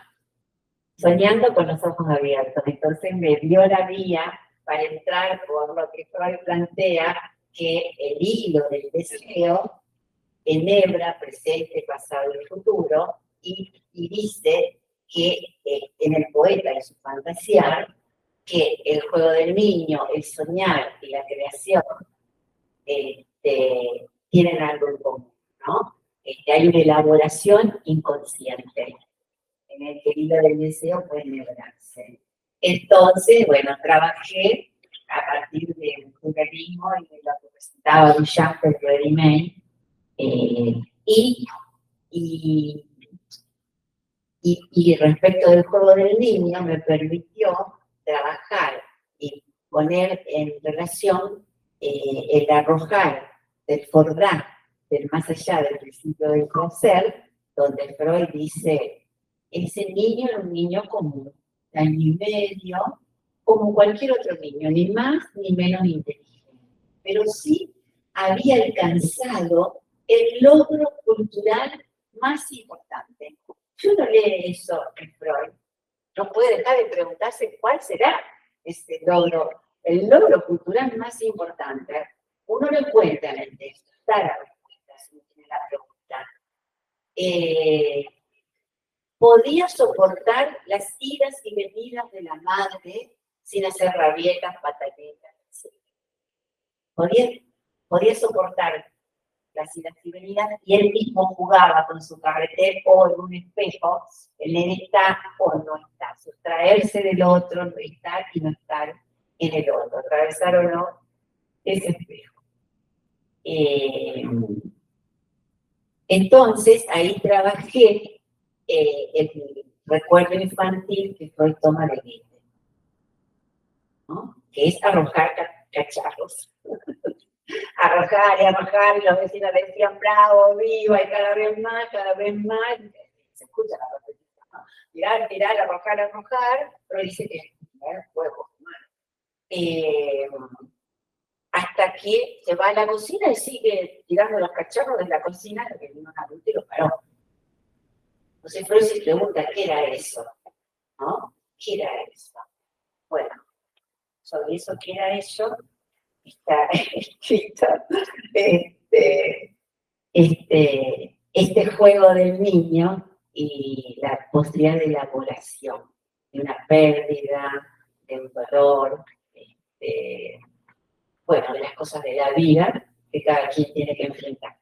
soñando con los ojos abiertos. Entonces me dio la vía para entrar por lo que Freud plantea, que el hilo del deseo enhebra presente, pasado y futuro, y dice que en el poeta, en su fantasía, que el juego del niño, el soñar y la creación tienen algo en común, ¿no? Hay una elaboración inconsciente en el que el hilo del deseo puede enhebrarse. Entonces, bueno, trabajé a partir del surrealismo y de lo que presentaba Duchamp, el ready-made, y respecto del juego del niño me permitió trabajar y poner en relación el arrojar del Fordá, del más allá del principio del placer, donde Freud dice, ese niño era un niño común, de año y medio, como cualquier otro niño, ni más ni menos inteligente, pero sí había alcanzado el logro cultural más importante. Si uno lee eso en Freud, no puede dejar de preguntarse cuál será ese logro, el logro cultural más importante. Uno lo encuentra en el texto, está la respuesta, si uno tiene la pregunta. Podía soportar las idas y venidas de la madre sin hacer rabietas, pataletas, etc. Podía soportar las idas y venidas, y él mismo jugaba con su carretel o en un espejo, el nene está o no está, sustraerse del otro, no estar y no estar en el otro, atravesar o no ese espejo. Entonces, ahí trabajé el recuerdo infantil que Freud toma de Goethe, ¿no? Que es arrojar cacharros. Arrojar y arrojar, y los vecinos decían, bravo, viva, y cada vez más, se escucha la repetición, ¿no? Tirar, tirar, arrojar, pero dice que es fuego, hasta que se va a la cocina y sigue tirando los cacharros de la cocina, hasta que vino un adulto y lo paró. Entonces Freud se pregunta, ¿qué era eso? ¿No? ¿Qué era eso? Bueno, sobre eso, ¿qué era eso? Está escrito este juego del niño y la posibilidad de elaboración, de una pérdida, de un dolor, bueno, de las cosas de la vida que cada quien tiene que enfrentar.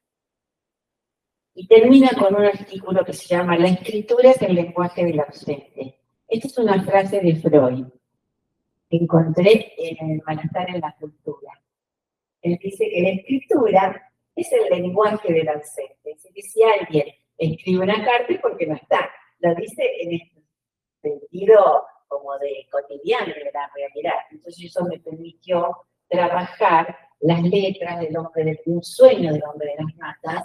Y termina con un artículo que se llama La escritura es el lenguaje del ausente. Esta es una frase de Freud que encontré en el Malestar en la cultura. Él dice que la escritura es el lenguaje del ausente. Es decir, que si alguien escribe una carta es porque no está. Lo dice en este sentido como de cotidiano de la realidad. Entonces eso me permitió trabajar las letras del hombre, de un sueño del hombre de las ratas,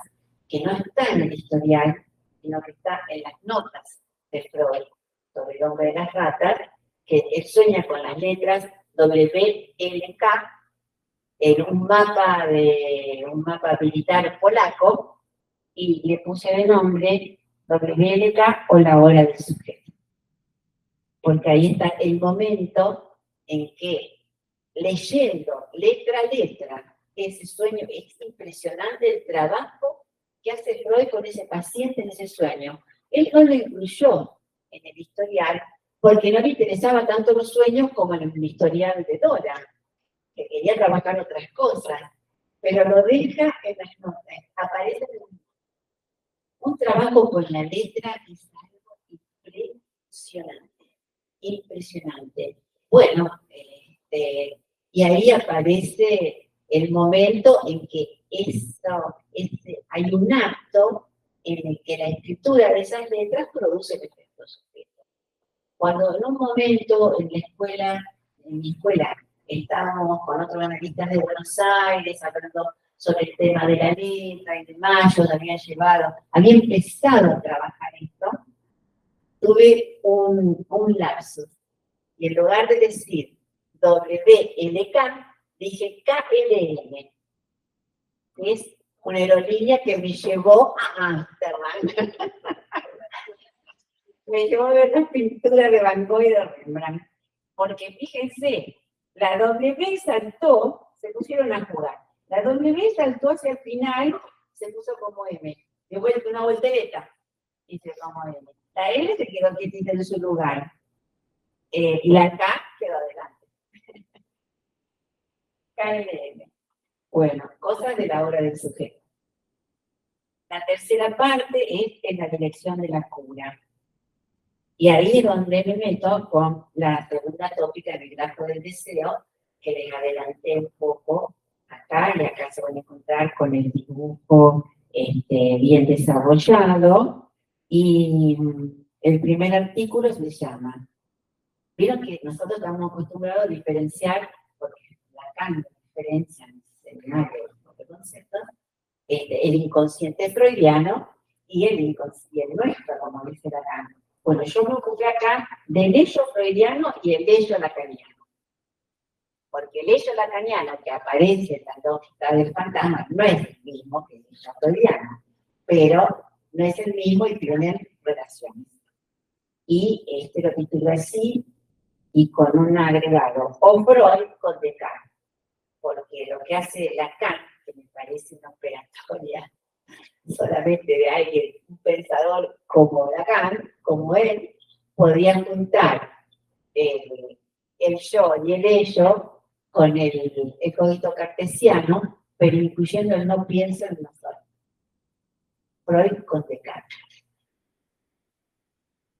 que no está en el historial, sino que está en las notas de Freud sobre el hombre de las ratas, que él sueña con las letras WLK en un mapa militar polaco, y le puse de nombre WLK o la hora del sujeto. Porque ahí está el momento en que, leyendo letra a letra ese sueño, es impresionante el trabajo que hace Freud con ese paciente en ese sueño. Él no lo incluyó en el historial porque no le interesaba tanto los sueños como en el historial de Dora, que quería trabajar otras cosas, pero lo deja en las notas. Aparece un trabajo con la letra, es algo impresionante. Bueno, y ahí aparece el momento en que hay un acto en el que la escritura de esas letras produce el efecto sujeto. Cuando en un momento en mi escuela, estábamos con otros analistas de Buenos Aires hablando sobre el tema de la letra y demás, yo había empezado a trabajar esto, tuve un lapsus. Y en lugar de decir WLK, dije KLM. Es una aerolínea que me llevó a Ámsterdam. Me llevó a ver las pinturas de Van Gogh y de Rembrandt. Porque fíjense, la W saltó, se pusieron a jugar. La W saltó hacia el final, se puso como M. De vuelta una voltereta, hice como M. La L se quedó quietita en su lugar. Y la K quedó adelante. KLM. Bueno, cosas de la obra del sujeto. La tercera parte es en la dirección de la cura. Y ahí es donde me meto con la segunda tópica del grafo del deseo, que les adelanté un poco acá, y acá se van a encontrar con el dibujo bien desarrollado. Y el primer artículo se llama, vieron que nosotros estamos acostumbrados a diferenciar, porque Lacan diferencia en el seminario de conceptos, el inconsciente freudiano y el nuestro, como dice Lacan. Bueno, yo me ocupé acá del ello freudiano y el ello lacaniano. Porque el ello lacaniano que aparece en la lógica del fantasma no es el mismo que el ello freudiano, pero no es el mismo y tienen relaciones. Y lo titulé así, y con un agregado, o Freud con Descartes. Porque lo que hace Lacan, que me parece una operatoria solamente de alguien, un pensador como Lacan, como él, podía juntar el yo y el ello con el cogito cartesiano, pero incluyendo el no pienso en nosotros. Freud con Descartes.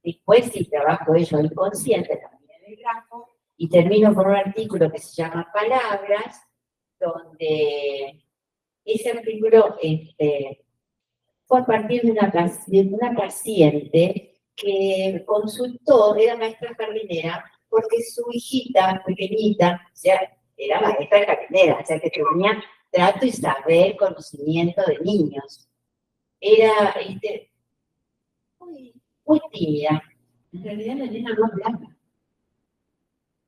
Después sí trabajo ello inconsciente, también en el grafo, y termino con un artículo que se llama Palabras, donde ese artículo fue a partir de una paciente que consultó, era maestra jardinera, porque su hijita pequeñita, o sea, era maestra jardinera, o sea, que tenía trato y saber, conocimiento de niños. Era muy tímida. En realidad la nena no hablaba.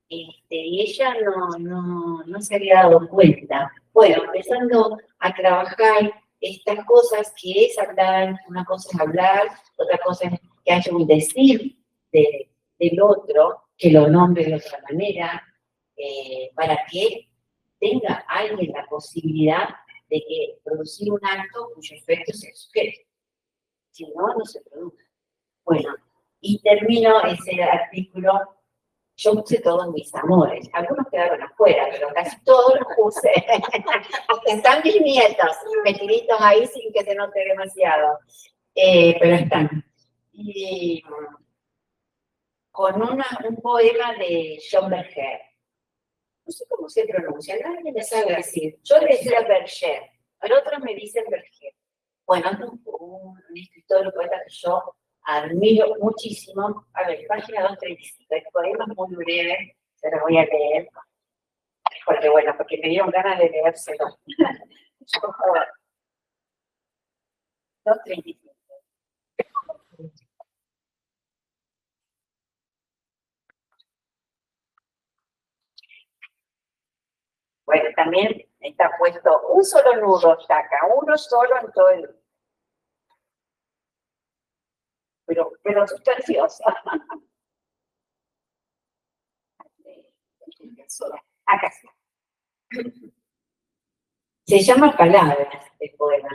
Y ella no se había dado cuenta. Bueno, empezando a trabajar estas cosas, que es hablar, una cosa es hablar, otra cosa es que haya un decir del otro, que lo nombre de otra manera, para que tenga alguien la posibilidad de que producir un acto cuyo efecto sea el sujeto. Si no, no se produce. Bueno, y termino ese artículo. Yo puse todos mis amores. Algunos quedaron afuera, pero casi todos los puse. Hasta están mis nietos, metiditos ahí sin que se note demasiado. Pero están. Y con un poema de Jean Berger. No sé cómo se pronuncia, nadie me sabe decir. Yo le decía Berger, pero otros me dicen Berger. Bueno, es un escritor, un poeta que yo admiro muchísimo. A ver, página 235, el poema es muy breve, se lo voy a leer, porque me dieron ganas de leérselo. 2:35. Bueno, también está puesto un solo nudo está acá, uno solo en todo el... Pero sustancioso. Acá está. Se llama Palabras, el poema.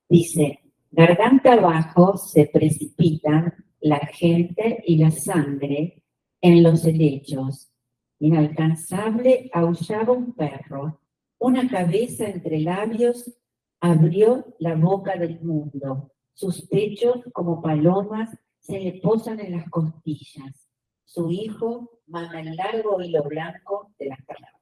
Dice, garganta abajo se precipitan la gente y la sangre en los helechos. Inalcanzable aullaba un perro. Una cabeza entre labios abrió la boca del mundo. Sus pechos, como palomas, se le posan en las costillas. Su hijo mama el largo hilo blanco de las palabras.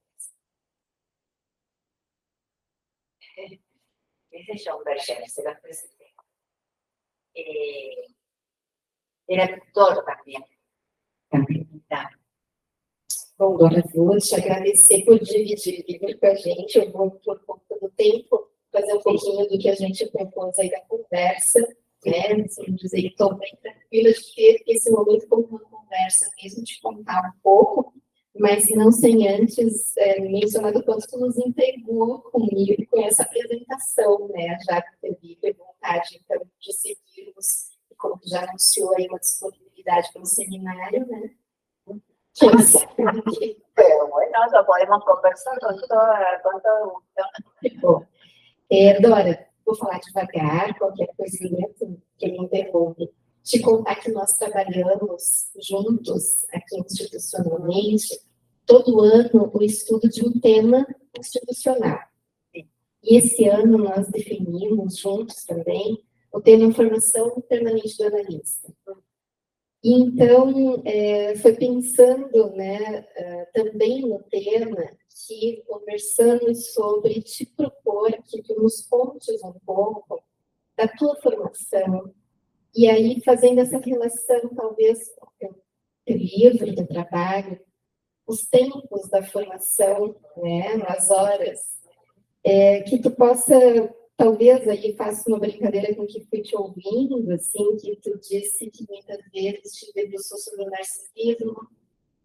Ese es John Berger, se los presenté. Era tutor também. Tá. Bom, Dona Flor, te agradecer por dividir o livro com a gente. Eu vou, por conta do tempo, fazer um pouquinho do que a gente propôs aí da conversa, né? Assim, dizer que estou bem tranquila de ter esse momento como uma conversa mesmo, de contar um pouco, mas não sem antes mencionar o quanto tu nos entregou comigo com essa apresentação, né? Já que teve vontade, então, de seguirmos, e como tu já anunciou aí uma disponibilidade para o seminário, né? Pero bueno, lo podemos conversar con todo gusto. Bom, Dora, vou falar devagar, qualquer coisinha que me interrompe. Te contar que nós trabalhamos juntos aqui institucionalmente, todo ano, o estudo de um tema institucional. E esse ano nós definimos juntos também o tema Formação Permanente do Analista. E então, foi pensando, né, também no tema que conversamos sobre te propor que tu nos contes um pouco da tua formação, e aí fazendo essa relação, talvez, com o teu livro, teu trabalho, os tempos da formação, né, as horas, que tu possa, talvez aí faça uma brincadeira com que fui te ouvindo, assim, que tu disse que muitas vezes te debruçou sobre o narcisismo,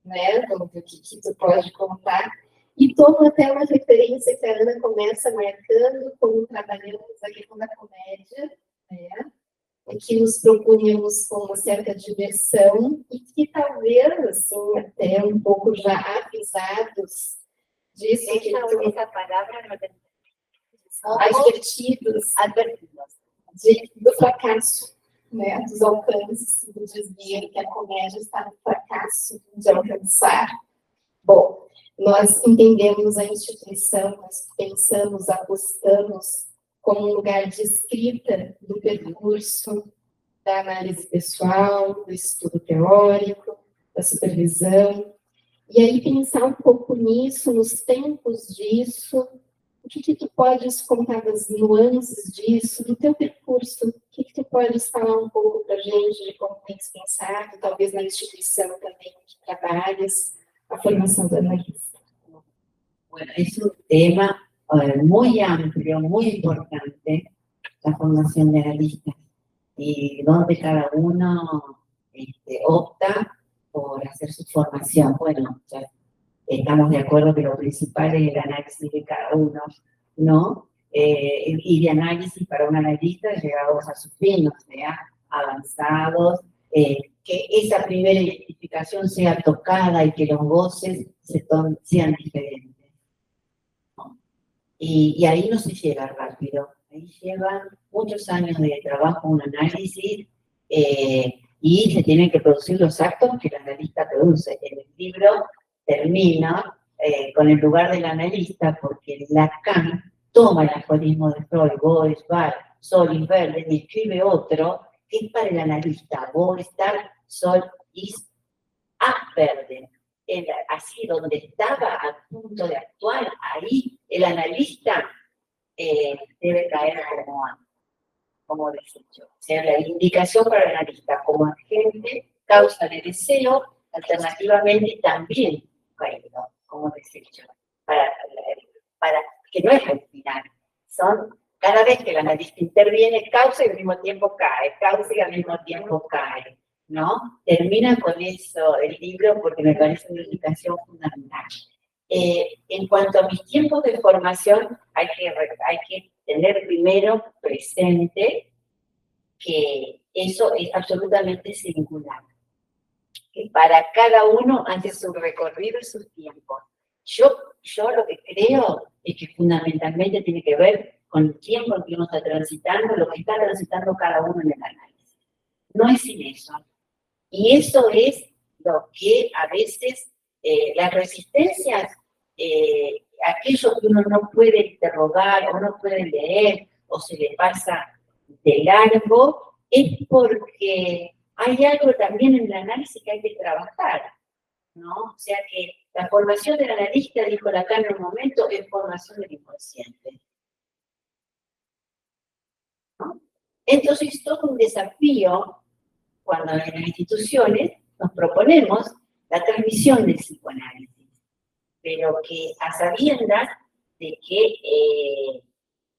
né, do que tu pode contar, e tomo até uma referência que a Ana começa marcando, como trabalhamos a questão da comédia, né, que nos propunhamos com uma certa diversão, e que talvez, assim, até um pouco já avisados disso, que esa palabra no te... advertidos do fracasso, né, dos alcances, do desvio, que a comédia está no fracasso de alcançar. Bom, nós entendemos a instituição, nós pensamos, apostamos como um lugar de escrita do percurso, da análise pessoal, do estudo teórico, da supervisão, e aí pensar um pouco nisso, nos tempos disso. O que tu podes contar das nuances disso, do teu percurso? O que tu podes falar um pouco para a gente de como tens pensado, talvez na instituição também que trabalhas, a formação do analista? Bueno, es un tema muy amplio, muy importante, la formación de analistas, y donde cada uno opta por hacer su formación. Bueno, ya estamos de acuerdo que lo principal es el análisis de cada uno, ¿no? Y de análisis para un analista llegados a sus fines, ¿ya? Avanzados, que esa primera identificación sea tocada y que los goces sean diferentes, ¿no? Y ahí no se llega rápido, ahí llevan muchos años de trabajo, un análisis, y se tienen que producir los actos que el analista produce. En el libro termina con el lugar del analista, porque Lacan toma el aforismo de Freud, Boris, Val, Sol y Verde, y escribe otro que es para el analista, Boris, Tal, Sol, Is, A, Verde. Así donde estaba a punto de actuar, ahí el analista debe caer como desecho. O sea, la indicación para el analista como agente, causa de deseo, alternativamente también caído como desecho. Para que no es al final, son cada vez que el analista interviene, causa y al mismo tiempo cae, causa y al mismo tiempo cae, ¿no? Termina con eso el libro porque me parece una indicación fundamental. En cuanto a mis tiempos de formación, hay que tener primero presente que eso es absolutamente singular, que para cada uno hace su recorrido y sus tiempos. Yo lo que creo es que fundamentalmente tiene que ver con el tiempo en que uno está transitando, lo que está transitando cada uno en el análisis. No es sin eso. Y eso es lo que a veces las resistencias, aquello que uno no puede interrogar o no puede leer o se le pasa de largo, es porque hay algo también en el análisis que hay que trabajar, ¿no? O sea que la formación del analista, dijo Lacan en un momento, es formación del inconsciente, ¿no? Entonces, todo un desafío cuando en las instituciones nos proponemos la transmisión del psicoanálisis, pero que a sabiendas de que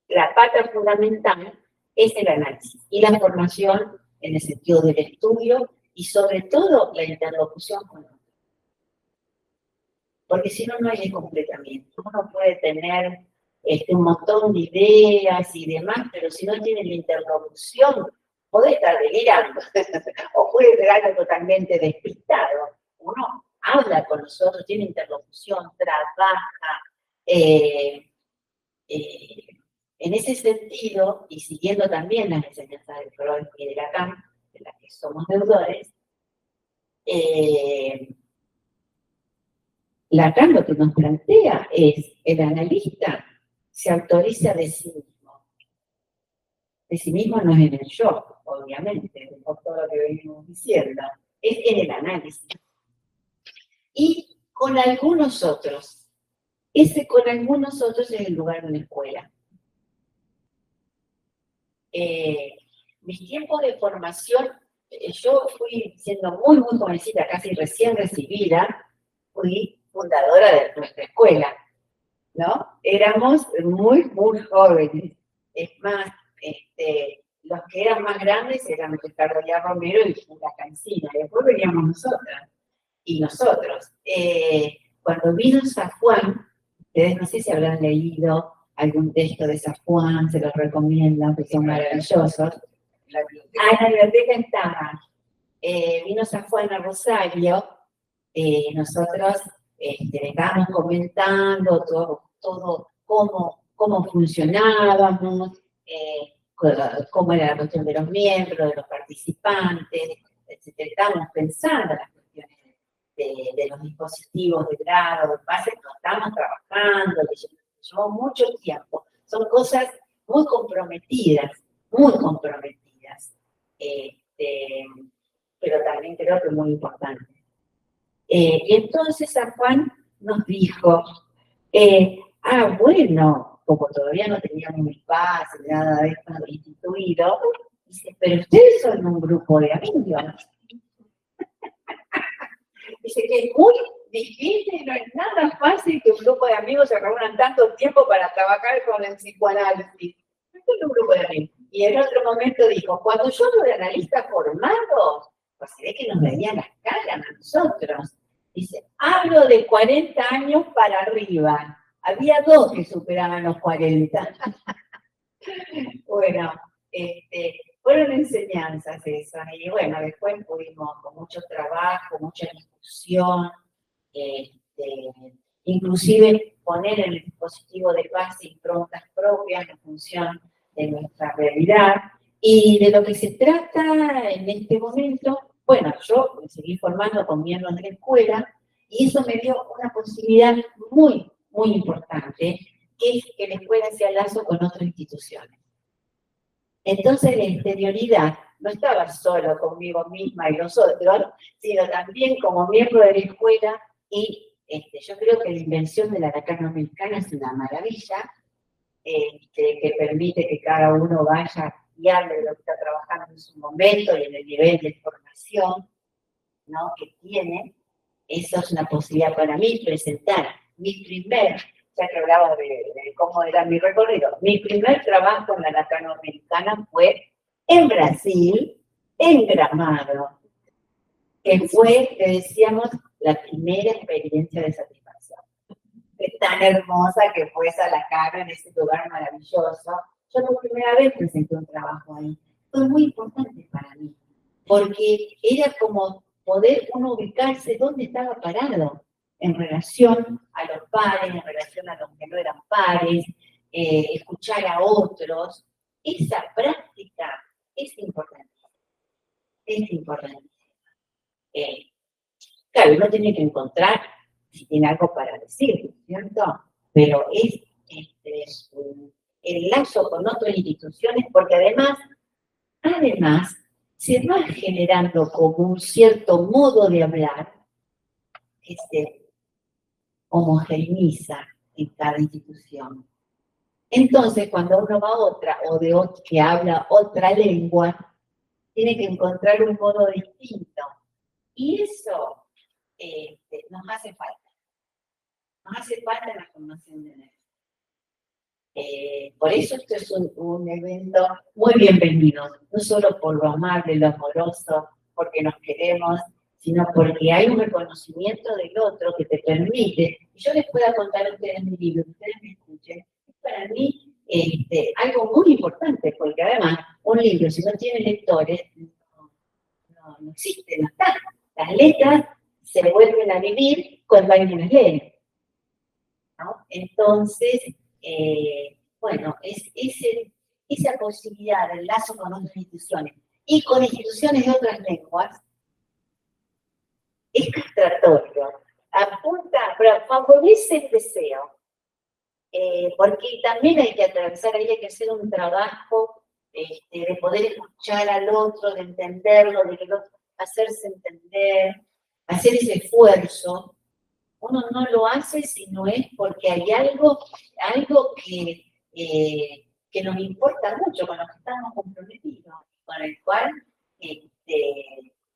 la pata fundamental es el análisis y la formación en el sentido del estudio y sobre todo la interlocución con otros. Porque si no, no hay completamiento. Uno puede tener un montón de ideas y demás, pero si no tiene la interlocución, puede estar delirando o puede ser algo totalmente despistado. Uno habla con nosotros, tiene interlocución, trabaja. En ese sentido, y siguiendo también las enseñanzas de Freud y de Lacan, de las que somos deudores, Lacan lo que nos plantea es el analista se autoriza de sí mismo. De sí mismo no es en el yo, obviamente, por todo lo que venimos diciendo, es en el análisis. Y con algunos otros. Ese con algunos otros es el lugar de una escuela. Mis tiempos de formación, yo fui siendo muy jovencita, casi recién recibida, fui fundadora de nuestra escuela, ¿no? Éramos muy jóvenes. Es más, los que eran más grandes eran Ricardo Díaz Romero y la Cancina, y después veníamos nosotras y nosotros. Cuando vino San Juan, ustedes no sé si habrán leído algún texto de San Juan, se los recomiendo, que son maravillosos. En la biblioteca estaba. Vino San Juan a Rosario, nosotros le estábamos comentando todo cómo funcionábamos, cómo era la cuestión de los miembros, de los participantes, etc. Estábamos pensando en las cuestiones de los dispositivos de grado, de pase, que estamos trabajando, llevó mucho tiempo. Son cosas muy comprometidas, pero también creo que muy importantes. Y entonces San Juan nos dijo, bueno, como todavía no teníamos un espacio, nada de esto instituido, dice, pero ustedes son un grupo de amigos. Dice que es muy difícil, no es nada fácil que un grupo de amigos se reúnan tanto tiempo para trabajar con el psicoanálisis. Esto es un grupo de amigos. Y en otro momento dijo, cuando yo hablo de analistas formados, pues se ve que nos veían las caras a nosotros. Dice, hablo de 40 años para arriba. Había 2 que superaban los 40. Bueno, fueron enseñanzas esas. Y bueno, después pudimos con mucho trabajo, mucha discusión, inclusive poner en el dispositivo de base improntas propias en función de nuestra realidad. Y de lo que se trata en este momento, bueno, yo me seguí formando con miembros de la escuela y eso me dio una posibilidad muy importante, que es que la escuela sea lazo con otras instituciones. Entonces la exterioridad no estaba solo conmigo misma y los otros, sino también como miembro de la escuela y yo creo que la invención de la latinoamericana es una maravilla, que permite que cada uno vaya y hable de lo que está trabajando en su momento y en el nivel de formación, ¿no?, que tiene. Eso es una posibilidad para mí, presentar mi primer ya que hablaba de cómo era mi recorrido. Mi primer trabajo en la latinoamericana fue en Brasil, en Gramado, que fue, le decíamos, la primera experiencia de satisfacción. Es tan hermosa que fue esa la cara en ese lugar maravilloso. Yo por primera vez presenté un trabajo ahí. Fue muy importante para mí, porque era como poder uno ubicarse dónde estaba parado en relación a los pares, en relación a los que no eran pares, escuchar a otros. Esa práctica es importante. Es importante. Claro, uno tiene que encontrar si tiene algo para decir, ¿cierto? Pero es el lazo con otras instituciones, porque además se va generando como un cierto modo de hablar que se homogeneiza en cada institución. Entonces, cuando uno va a otra, que habla otra lengua, tiene que encontrar un modo distinto. Y eso nos hace falta. Nos hace falta en la formación de NERS. Por eso esto es un evento muy bienvenido, no solo por lo amable, lo amoroso, porque nos queremos, sino porque hay un reconocimiento del otro que te permite, y yo les pueda contar a ustedes mi libro, que ustedes me escuchen, es para mí algo muy importante, porque además un libro, si no tiene lectores, no existe, no está. Las letras se vuelven a vivir cuando alguien las lee, ¿no? Entonces, bueno, esa posibilidad del lazo con otras instituciones y con instituciones de otras lenguas es castratorio. Apunta, pero favorece el deseo. Porque también hay que atravesar, hay que hacer un trabajo de poder escuchar al otro, de entenderlo, de que el otro, hacerse entender, hacer ese esfuerzo. Uno no lo hace si no es porque hay algo que nos importa mucho, con lo que estamos comprometidos, con el cual sí,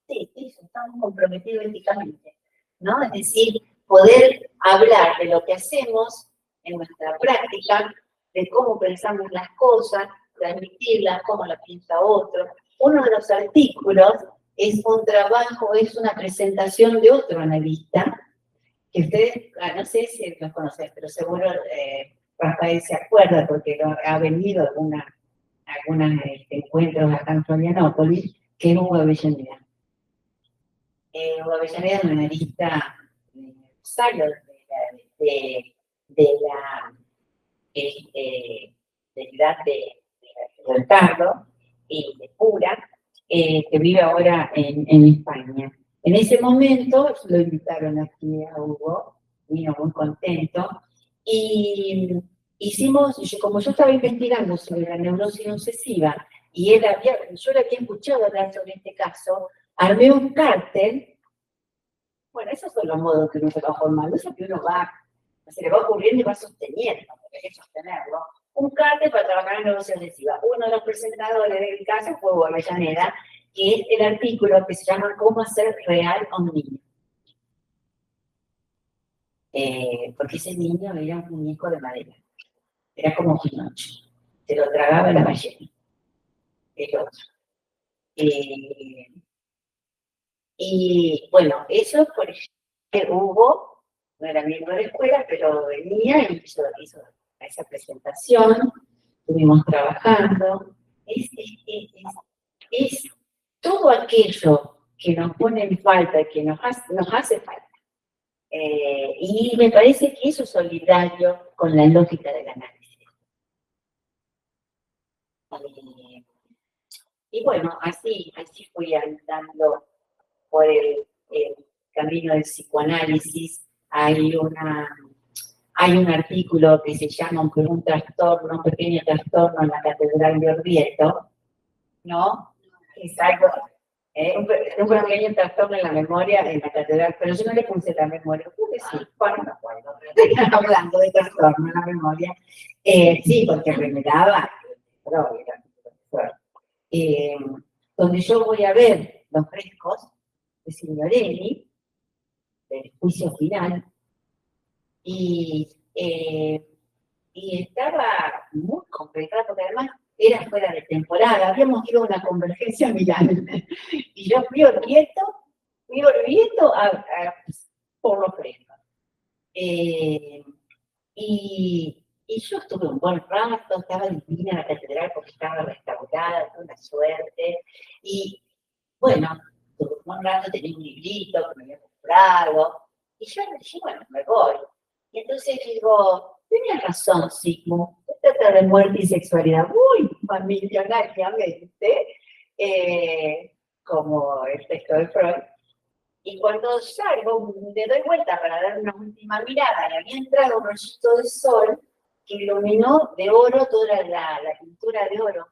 estamos comprometidos éticamente, ¿no? Es decir, poder hablar de lo que hacemos en nuestra práctica, de cómo pensamos las cosas, transmitirlas, cómo las piensa otro. Uno de los artículos es un trabajo, es una presentación de otro analista, que ustedes, no sé si los conocen, pero seguro Rafael se acuerda porque ha venido a algunos encuentros acá en Florianópolis, que es Hugo Avellaneda. Hugo Avellaneda es un analista Rosario de la edad de Ricardo y de Pura, que vive ahora en España. En ese momento lo invitaron aquí a Hugo, vino muy contento, y como yo estaba investigando sobre la neurosis obsesiva, y yo le había escuchado hablar sobre este caso, armé un cártel. Bueno, esos son los modos que uno se va formando, eso que uno se le va ocurriendo y va sosteniendo, porque hay que sostenerlo. Un cártel para trabajar en neurosis obsesiva. Uno de los presentadores del caso fue Hugo Avellaneda, que es el artículo que se llama ¿Cómo hacer real a un niño? Porque ese niño era un muñeco de madera. Era como Pinocho. Se lo tragaba la ballena. El otro. Y bueno, eso, por ejemplo, Hugo, no era miembro de la escuela, pero venía y hizo esa presentación. Estuvimos trabajando. Es todo aquello que nos pone en falta, que nos hace falta. Y me parece que eso es solidario con la lógica del análisis. Y bueno, así fui andando por el camino del psicoanálisis. Hay un artículo que se llama un pequeño trastorno en la Catedral de Orvieto, ¿no? Es algo, un pequeño trastorno en la memoria en la catedral, pero yo no le puse la memoria, creo que sí, bueno, me acuerdo, hablando de trastorno en la memoria, sí, porque me daba, donde yo voy a ver los frescos de Signorelli, del juicio final, y y estaba muy complicado, porque además era fuera de temporada, habíamos ido a una convergencia a Milán, y yo fui hirviendo por lo fresco. Y yo estuve un buen rato, estaba divina la catedral porque estaba restaurada, fue una suerte. Y bueno, tuve un buen rato, tenía un librito que me había comprado. Y yo dije, bueno, me voy. Y entonces digo, tenía razón, Sigmund, se trata de muerte y sexualidad muy familiarmente, como el texto de Freud. Y cuando salgo, le doy vuelta para dar una última mirada, y había entrado un rayito de sol que iluminó de oro toda la pintura de oro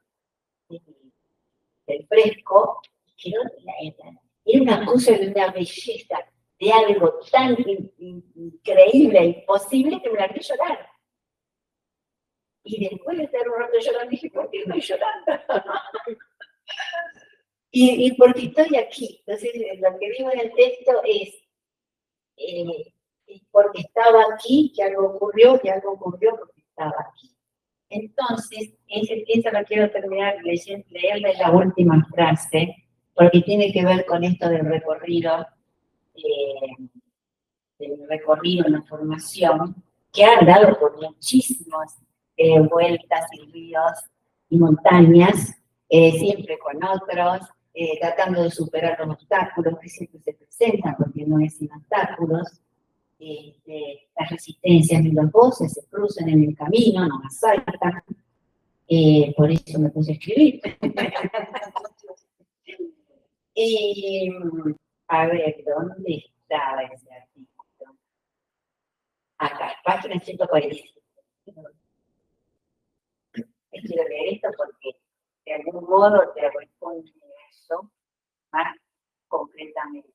del fresco, que era una cosa de una belleza, de algo tan increíble e imposible que me la vi llorar. Y después de estar un rato llorando, dije, ¿por qué estoy llorando? Y porque estoy aquí. Entonces, lo que digo en el texto es porque estaba aquí que algo ocurrió porque estaba aquí. Entonces, ese texto lo quiero terminar leerle la última frase, porque tiene que ver con esto del recorrido, en la formación, que ha dado por muchísimas vueltas y ríos y montañas, siempre con otros, tratando de superar los obstáculos que siempre se presentan, porque no es sin obstáculos. Las resistencias y los voces se cruzan en el camino, nos asaltan. Por eso me puse a escribir. Y, a ver, ¿dónde estaba ese artículo? Acá, página 147. Quiero leer esto porque de algún modo te responde a eso más concretamente.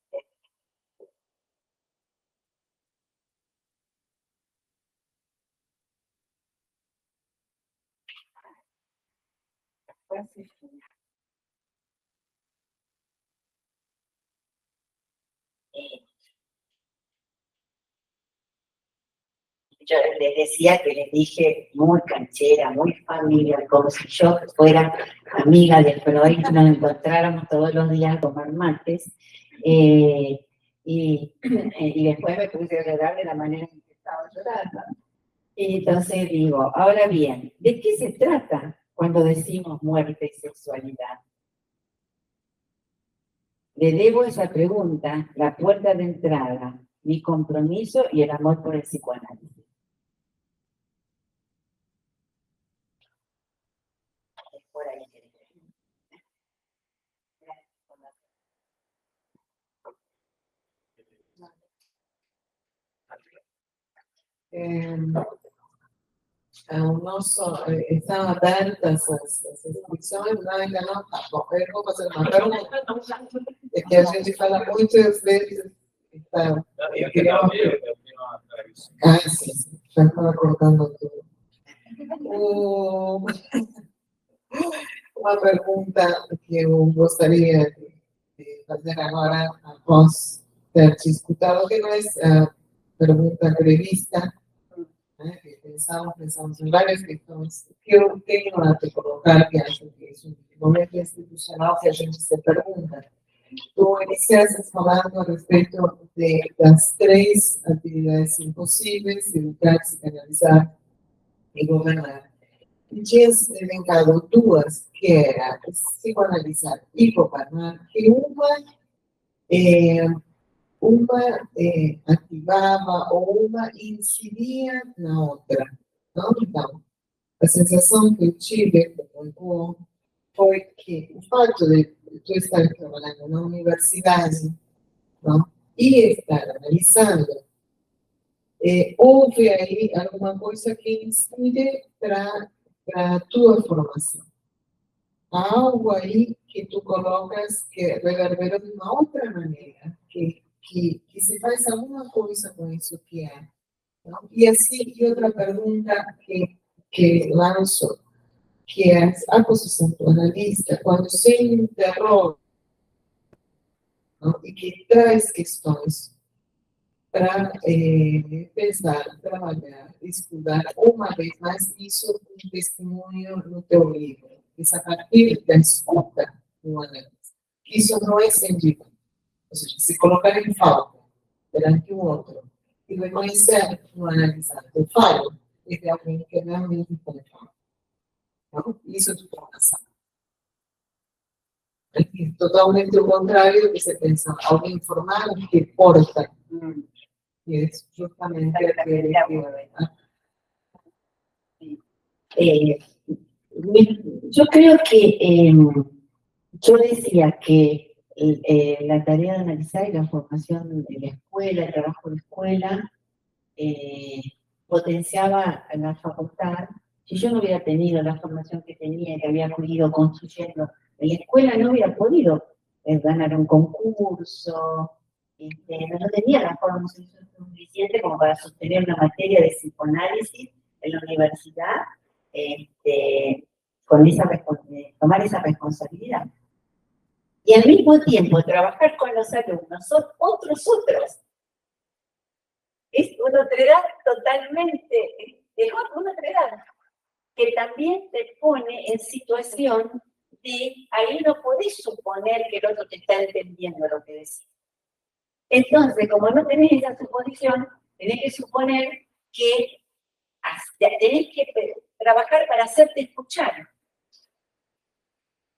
Yo les decía que les dije muy canchera, muy familiar, como si yo fuera amiga de Freud, nos encontráramos todos los días a tomar mates, y después me puse a llorar de la manera en que estaba llorando. Y entonces digo, ahora bien, ¿de qué se trata cuando decimos muerte y sexualidad? Le debo esa pregunta la puerta de entrada, mi compromiso y el amor por el psicoanálisis. Por ahí. Estão abertas as inscrições, né? Ainda não está. Bom, eu vou fazer uma pergunta, é que a gente fala muitas vezes. Então, eu queria uma... sim, já estava contando tudo. Uma pergunta que eu gostaria de fazer agora, após ter te escutado, que não é a pergunta prevista, né? Pensamos em várias questões que eu tenho a te colocar, que acho que é um momento institucional que a gente se pergunta. Tu iniciaste falando a respeito das 3 atividades impossíveis: educar, psicanalizar e governar. E tinhas elencado 2, que era psicoanalizar e governar, que uma ativava ou uma incidia na outra. Não? Então, a sensação que eu tive foi que o fato de tu estar trabalhando na universidade, não? E estar analisando, houve aí alguma coisa que incide para a tua formação. Há algo aí que tu colocas que reverberou de uma outra maneira, que se faz alguma coisa com isso que é. Não? E assim, e outra pergunta que lanço, que é a posição do analista, quando se interroga, não? E que traz questões para pensar, trabalhar, estudar uma vez mais isso um testemunho no teu livro. Isso a partir da escuta no análise. Isso não é sentido. Ou seja, se colocar em falta perante o outro e reconhecer no analisar o falo é de alguém que realmente pode falar. Então, isso é de formação. E totalmente o contrário, você pensa, alguém formado que porta. Y es justamente yo creo que yo decía que la tarea de analizar y la formación de la escuela, el trabajo de escuela, potenciaba a la facultad. Si yo no hubiera tenido la formación que tenía, que había ido construyendo en la escuela, no hubiera podido ganar un concurso, no tenía la formación suficiente como para sostener una materia de psicoanálisis en la universidad, con tomar esa responsabilidad. Y al mismo tiempo, trabajar con los alumnos son otros. Es una otredad totalmente, es una otredad que también te pone en situación de, ahí no podés suponer que el otro te está entendiendo lo que decís. Entonces, como no tenés esa suposición, tenés que suponer que tenés que trabajar para hacerte escuchar,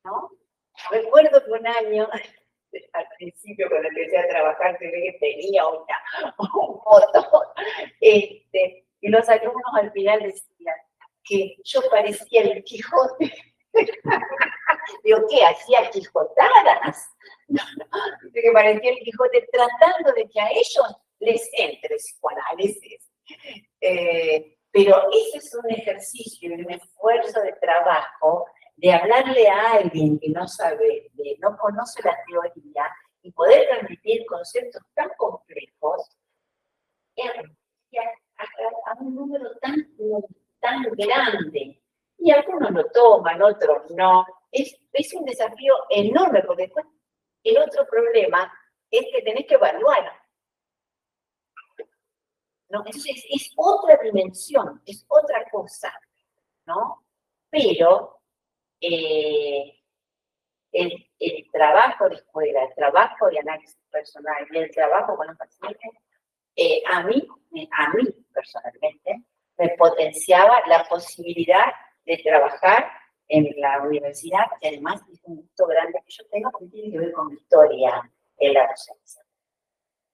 ¿no? Recuerdo que un año, al principio cuando empecé a trabajar, tenía un motor, y los alumnos al final decían que yo parecía el Quijote. Digo, ¿qué? ¿Hacía quijotadas? No, dice que parecía el Quijote tratando de que a ellos les entre psicoanálisis. Pero ese es un ejercicio y un esfuerzo de trabajo de hablarle a alguien que no sabe, no conoce la teoría y poder transmitir conceptos tan complejos a un número tan grande. Y algunos lo toman, otros no. Es un desafío enorme, porque después el otro problema es que tenés que evaluar. ¿No? Entonces es otra dimensión, es otra cosa, ¿no? Pero el trabajo de escuela, el trabajo de análisis personal y el trabajo con los pacientes, a mí personalmente, me potenciaba la posibilidad de trabajar en la universidad, que además es un gusto grande que yo tengo, porque tiene que ver con mi historia en la docencia.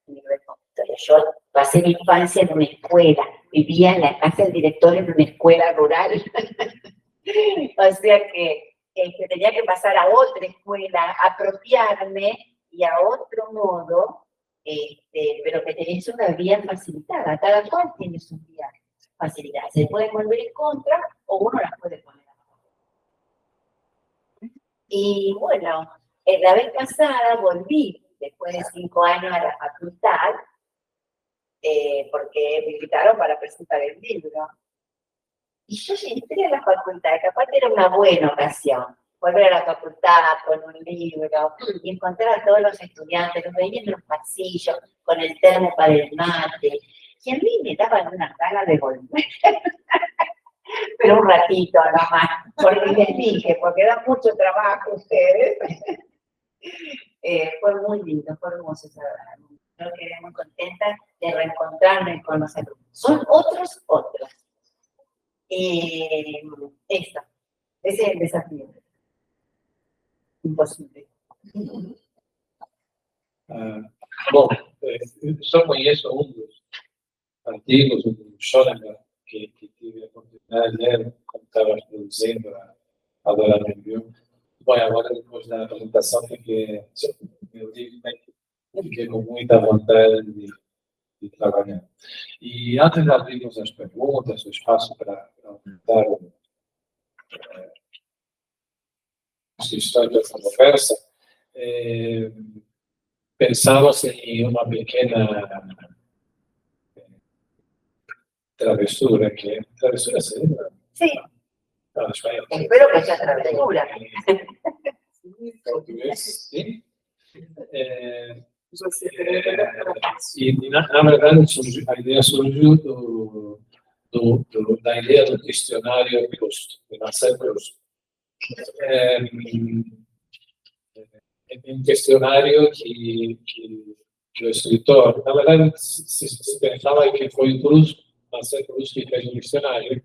Tiene que ver con mi historia. Yo pasé mi infancia en una escuela, vivía en la casa del director en una escuela rural. O sea que tenía que pasar a otra escuela, apropiarme y a otro modo, pero que tenés una vía facilitada. Cada cual tiene su vía facilitada. Se puede volver en contra o uno las puede poner a favor. Y bueno, la vez pasada volví, después de 5 años a la facultad, porque me invitaron para presentar el libro. Y yo entré a la facultad, que aparte era una buena ocasión, volver a la facultad con un libro y encontrar a todos los estudiantes, los veía en los pasillos, con el termo para el mate, y a mí me daban unas ganas de volver. Pero un ratito nomás, porque les dije, porque da mucho trabajo ustedes. Fue muy lindo, fue hermoso esa verdad. Yo quedé muy contenta de reencontrarme con los alumnos. Son otros. Ese es el desafío. Imposible. Bom, só conheço um dos artigos, do Schoninger, que tive a oportunidade de ler quando estava produzindo a Dora Review. Bom, agora depois da apresentação fiquei com muita vontade de trabalhar. E antes de abrirmos as perguntas, o espaço para aumentar as questões dessa conversa, pensamos em uma pequena travesura, que é travesura seria? Sí. Ah, espanhol. Espero que sea travesura. Português, sim. E na verdade, a ideia surgiu da ideia do questionário Proust, de Marcel Proust. É um questionário que o escritor, na verdade, se pensava que foi o Proust, Marcel Proust, que fez o questionário,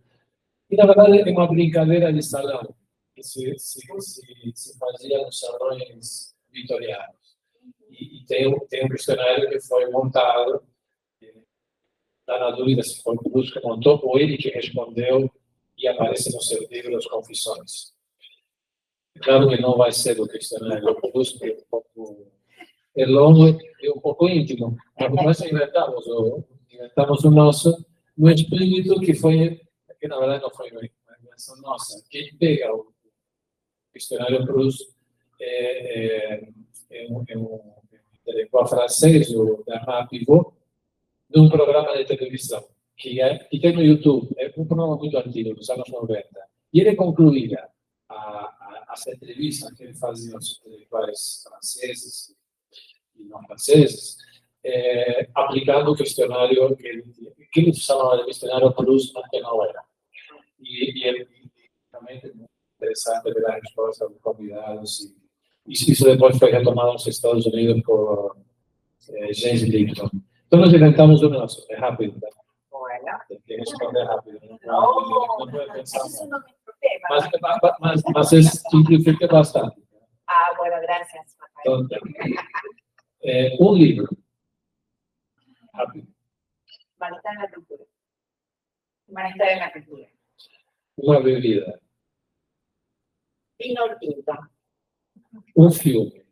e na verdade é uma brincadeira de salão, que se fazia nos salões vitorianos. E tem um questionário que foi montado, está na dúvida se foi o Proust que montou ou ele que respondeu, e aparece no seu livro As Confissões. Claro que não vai ser o questionário do Proust, é um pouco longo e um pouco íntimo. Nós inventamos o nosso, no espírito que foi, que na verdade não foi uma invenção nossa. Quem pega o questionário Proust é um intelectual francês, o Bernard Pivot, de um programa de televisão, que tem no YouTube, é um programa muito antigo, dos anos 90. E ele concluía as entrevistas que ele fazia aos intelectuais franceses e não franceses, aplicando o questionário que ele chamava de questionário Proust, mas que não era. E realmente é muito interessante ver a resposta dos convidados. E isso depois foi retomado nos Estados Unidos por James Lipton. Então nós inventamos o nosso, é rápido, né? Tem que responder rápido, não pode pensar muito. Mas simplifica bastante. Bueno, gracias, Então, um livro. Rápido. Humanidad en la cultura. Humanidad en la cultura. Uma bebida. Vino tinto. Um filme.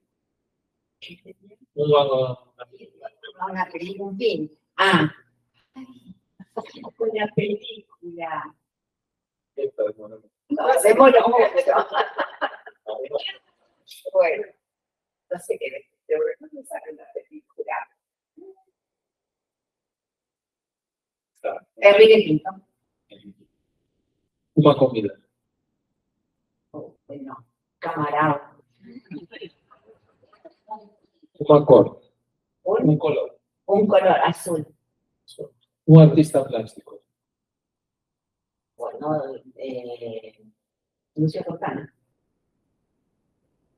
Una película, un film. Una película. No, hacemos lo mucho. Bueno, no sé qué te voy a comenzar una película. Enrique Pinto. Uma comida. Bueno, camarón. Uma cor. Um color. Un color azul. Um artista plástico. Bueno, Lucio Fontana.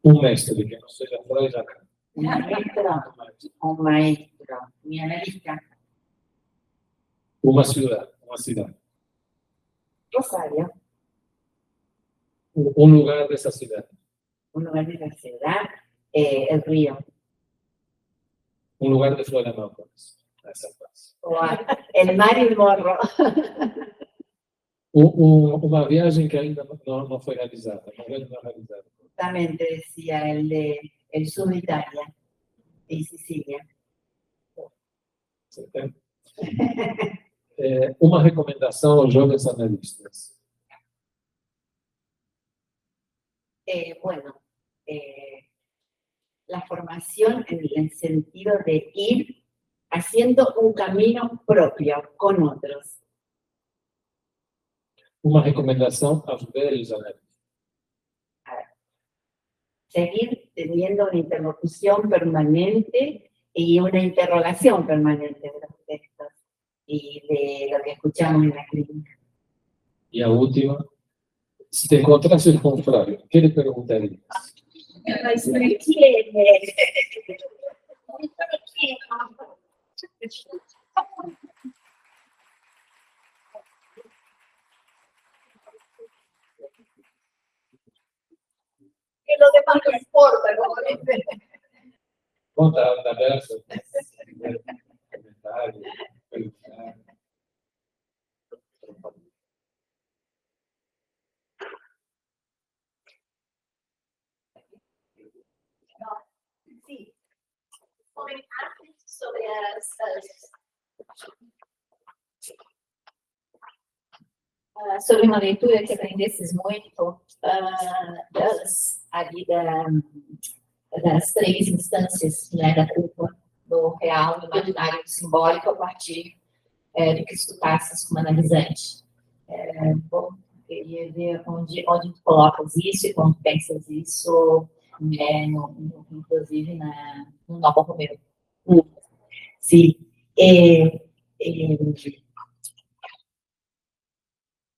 Um mestre que não seja Freud e Lacan. Un maestro. Mi analista. Uma cidade. Rosario. Um lugar dessa cidade. Un lugar de la ciudad. El río. Um lugar de Florianópolis. Essa frase. El mar y el morro. Uma viagem que ainda não foi realizada. Uma viagem não realizada. Justamente decía el sur de Italia y Sicilia. Uma recomendação aos jovens analistas. Bueno, la formación en el sentido de ir haciendo un camino propio con otros. Uma recomendação aos velhos analistas. Seguir teniendo una interlocución permanente y una interrogación permanente de los textos y de lo que escuchamos en la clínica. E a última, se te encontrasse com o Flávio, o que ele perguntaria? Mas me quiere. Que lo demás no importa, como dice. Conta da versa, comentário, perguntar. Sí. Comentar sobre sobre uma leitura que aprendesses muito das três instâncias, né, da culpa, do real, do imaginário, do simbólico, a partir do que escutasses como analisante. Bom, queria ver onde tu colocas isso e como pensas isso, inclusive no Nova Romeu. Sí.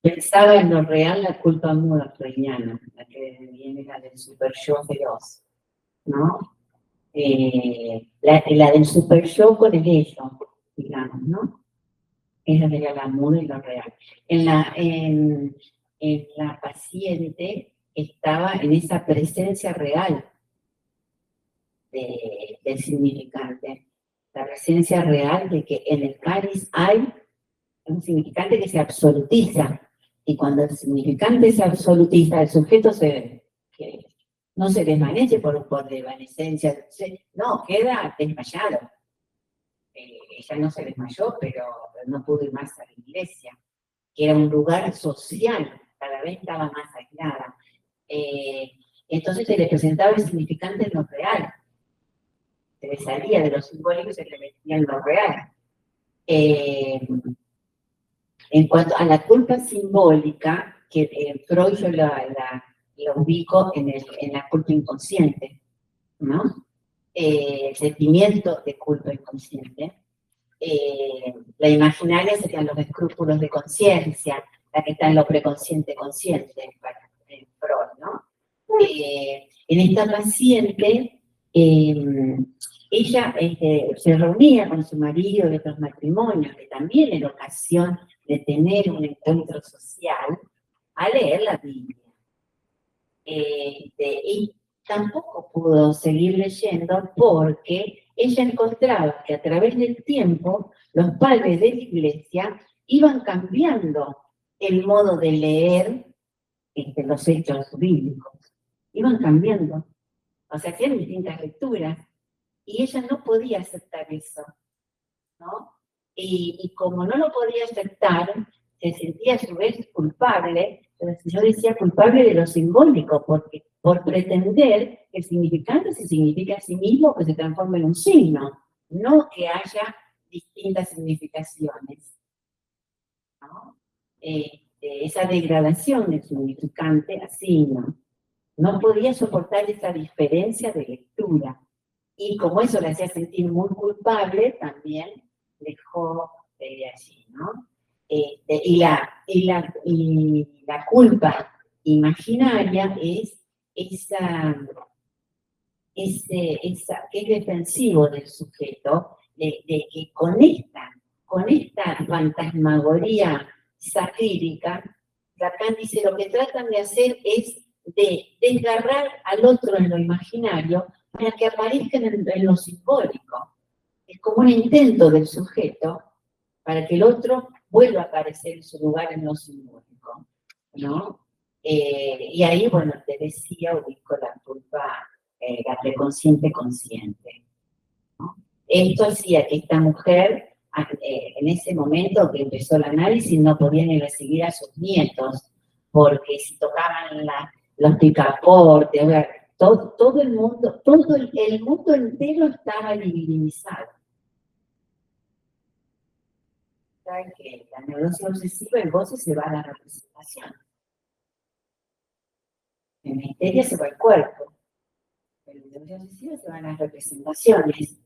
Pensaba en lo real, la culpa muda freudiana, la que viene la del super yo feroz, ¿no? La del super yo con el ello, digamos, ¿no? Esa sería la muda y lo real. En la paciente estaba en esa presencia real del significante, la presencia real de que en el cáliz hay un significante que se absolutiza, y cuando el significante se absolutiza, el sujeto no se desvanece por desvanecencia, no, queda desmayado. Ella no se desmayó, pero no pudo ir más a la iglesia, que era un lugar social, cada vez estaba más aislada. Entonces se le presentaba el significante en lo real, se le salía de lo simbólico y se le metía en lo real. En cuanto a la culpa simbólica, que Freud yo la ubico en la culpa inconsciente, ¿no? El sentimiento de culpa inconsciente. La imaginaria serían los escrúpulos de conciencia, la que está en lo preconsciente consciente, para Freud, ¿no? En esta paciente, ella se reunía con su marido de otros matrimonios, que también era ocasión de tener un encuentro social, a leer la Biblia. Y tampoco pudo seguir leyendo porque ella encontraba que a través del tiempo los padres de la iglesia iban cambiando el modo de leer los hechos bíblicos. Iban cambiando. O sea, hacían distintas lecturas. Y ella no podía aceptar eso, ¿no? Y como no lo podía aceptar, se sentía a su vez culpable. Yo decía culpable de lo simbólico, porque por pretender que el significante se significa a sí mismo, que se transforme en un signo, no que haya distintas significaciones, ¿no? Esa degradación del significante a signo. No podía soportar esa diferencia de lectura. Y como eso le hacía sentir muy culpable, también dejó de allí, ¿no? Y la culpa imaginaria es que es defensivo del sujeto, de que con esta fantasmagoría satírica, Lacan dice, lo que tratan de hacer es de desgarrar al otro en lo imaginario para que aparezca en lo simbólico. Es como un intento del sujeto para que el otro vuelva a aparecer en su lugar en lo simbólico, ¿no? Y ahí, bueno, te decía, ubico la culpa, la preconsciente consciente, ¿no? Esto hacía que esta mujer, en ese momento que empezó el análisis, no podía ni recibir a sus nietos, porque si tocaban los picaportes, todo el mundo entero estaba divinizado. ¿Saben que la neurosis obsesiva, el goce se va a la representación? En la histeria se va al cuerpo, pero en la neurosis obsesiva se van las representaciones.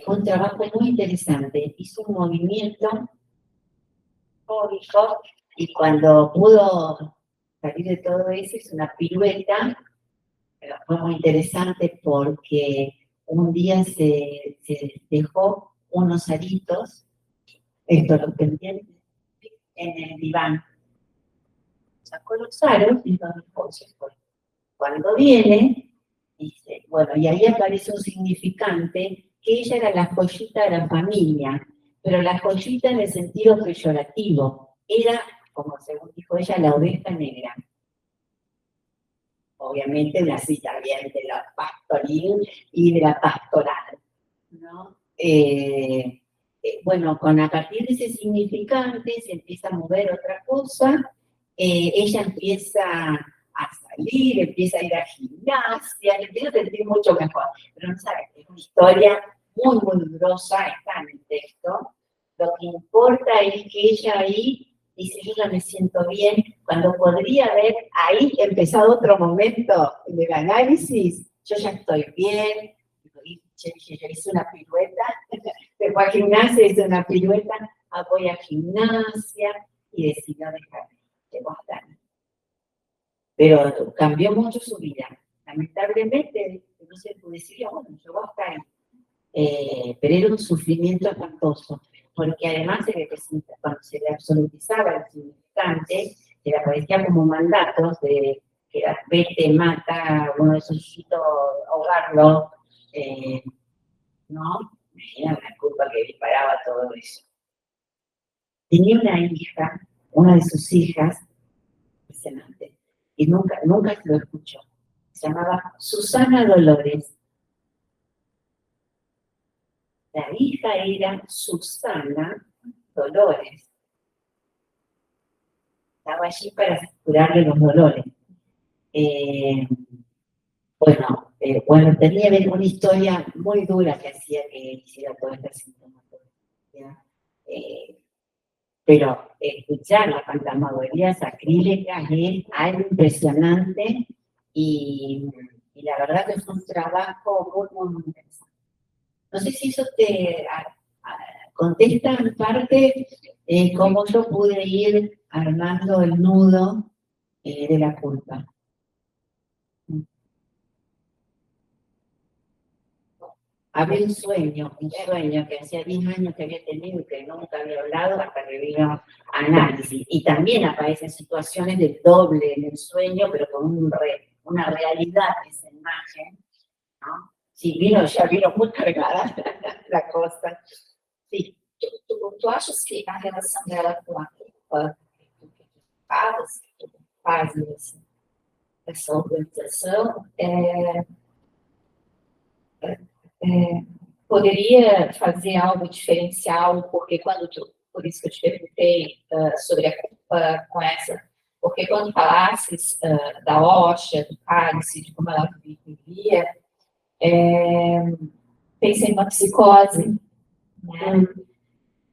Fue un trabajo muy interesante, hizo un movimiento cómico y cuando pudo salir de todo eso hizo una pirueta. Fue muy interesante porque un día se dejó unos aritos, los pendientes, en el diván. Sacó los aros y los dejó. Cuando viene, dice, bueno, y ahí aparece un significante que ella era la joyita de la familia, pero la joyita en el sentido peyorativo. Era, como según dijo ella, la oveja negra. Obviamente nací también de la pastoril y de la pastoral, ¿no? Bueno, a partir de ese significante se empieza a mover otra cosa, ella empieza a salir, empieza a ir a gimnasia, empieza a sentir mucho mejor, pero no sabe, es una historia muy, muy grosa, está en el texto. Lo que importa es que ella ahí dice, yo ya me siento bien, cuando podría haber ahí empezado otro momento del análisis, yo ya estoy bien, yo dije, yo hice una pirueta, después a gimnasia hice una pirueta, voy a gimnasia y decidió dejar, llegó hasta ahí. Pero cambió mucho su vida. Lamentablemente, no se decidió, bueno, llegó hasta ahí. Pero era un sufrimiento espantoso, porque además cuando se le absolutizaba el significante, se le aparecía como mandatos de que era vete, mata a uno de sus hijitos, ahogarlo, ¿no? Era una culpa que disparaba todo eso. Tenía una hija, una de sus hijas, impresionante, y nunca se lo escuchó. Se llamaba Susana Dolores. La hija era Susana Dolores. Estaba allí para curarle los dolores. Bueno, tenía una historia muy dura que hacía que hiciera toda esta sintomatología. Pero escuchar la fantasmagoría sacrílega es algo impresionante y la verdad que fue un trabajo muy interesante. No sé si eso te contesta en parte cómo yo pude ir armando el nudo de la culpa. Había un sueño que hacía 10 años que había tenido y que nunca había hablado hasta que vino análisis. Y también aparecen situaciones de doble en el sueño, pero con una realidad de esa imagen, ¿no? Sí, ya vino muy cargada la cosa. Sí. Tu achas que a relação dela com a culpa, que tu faz essa organização, poderia fazer algo diferencial, porque por isso que eu te perguntei sobre a culpa com essa, porque quando falasses da Osha, do cálice, de como ela vivia, pensei numa psicose, né?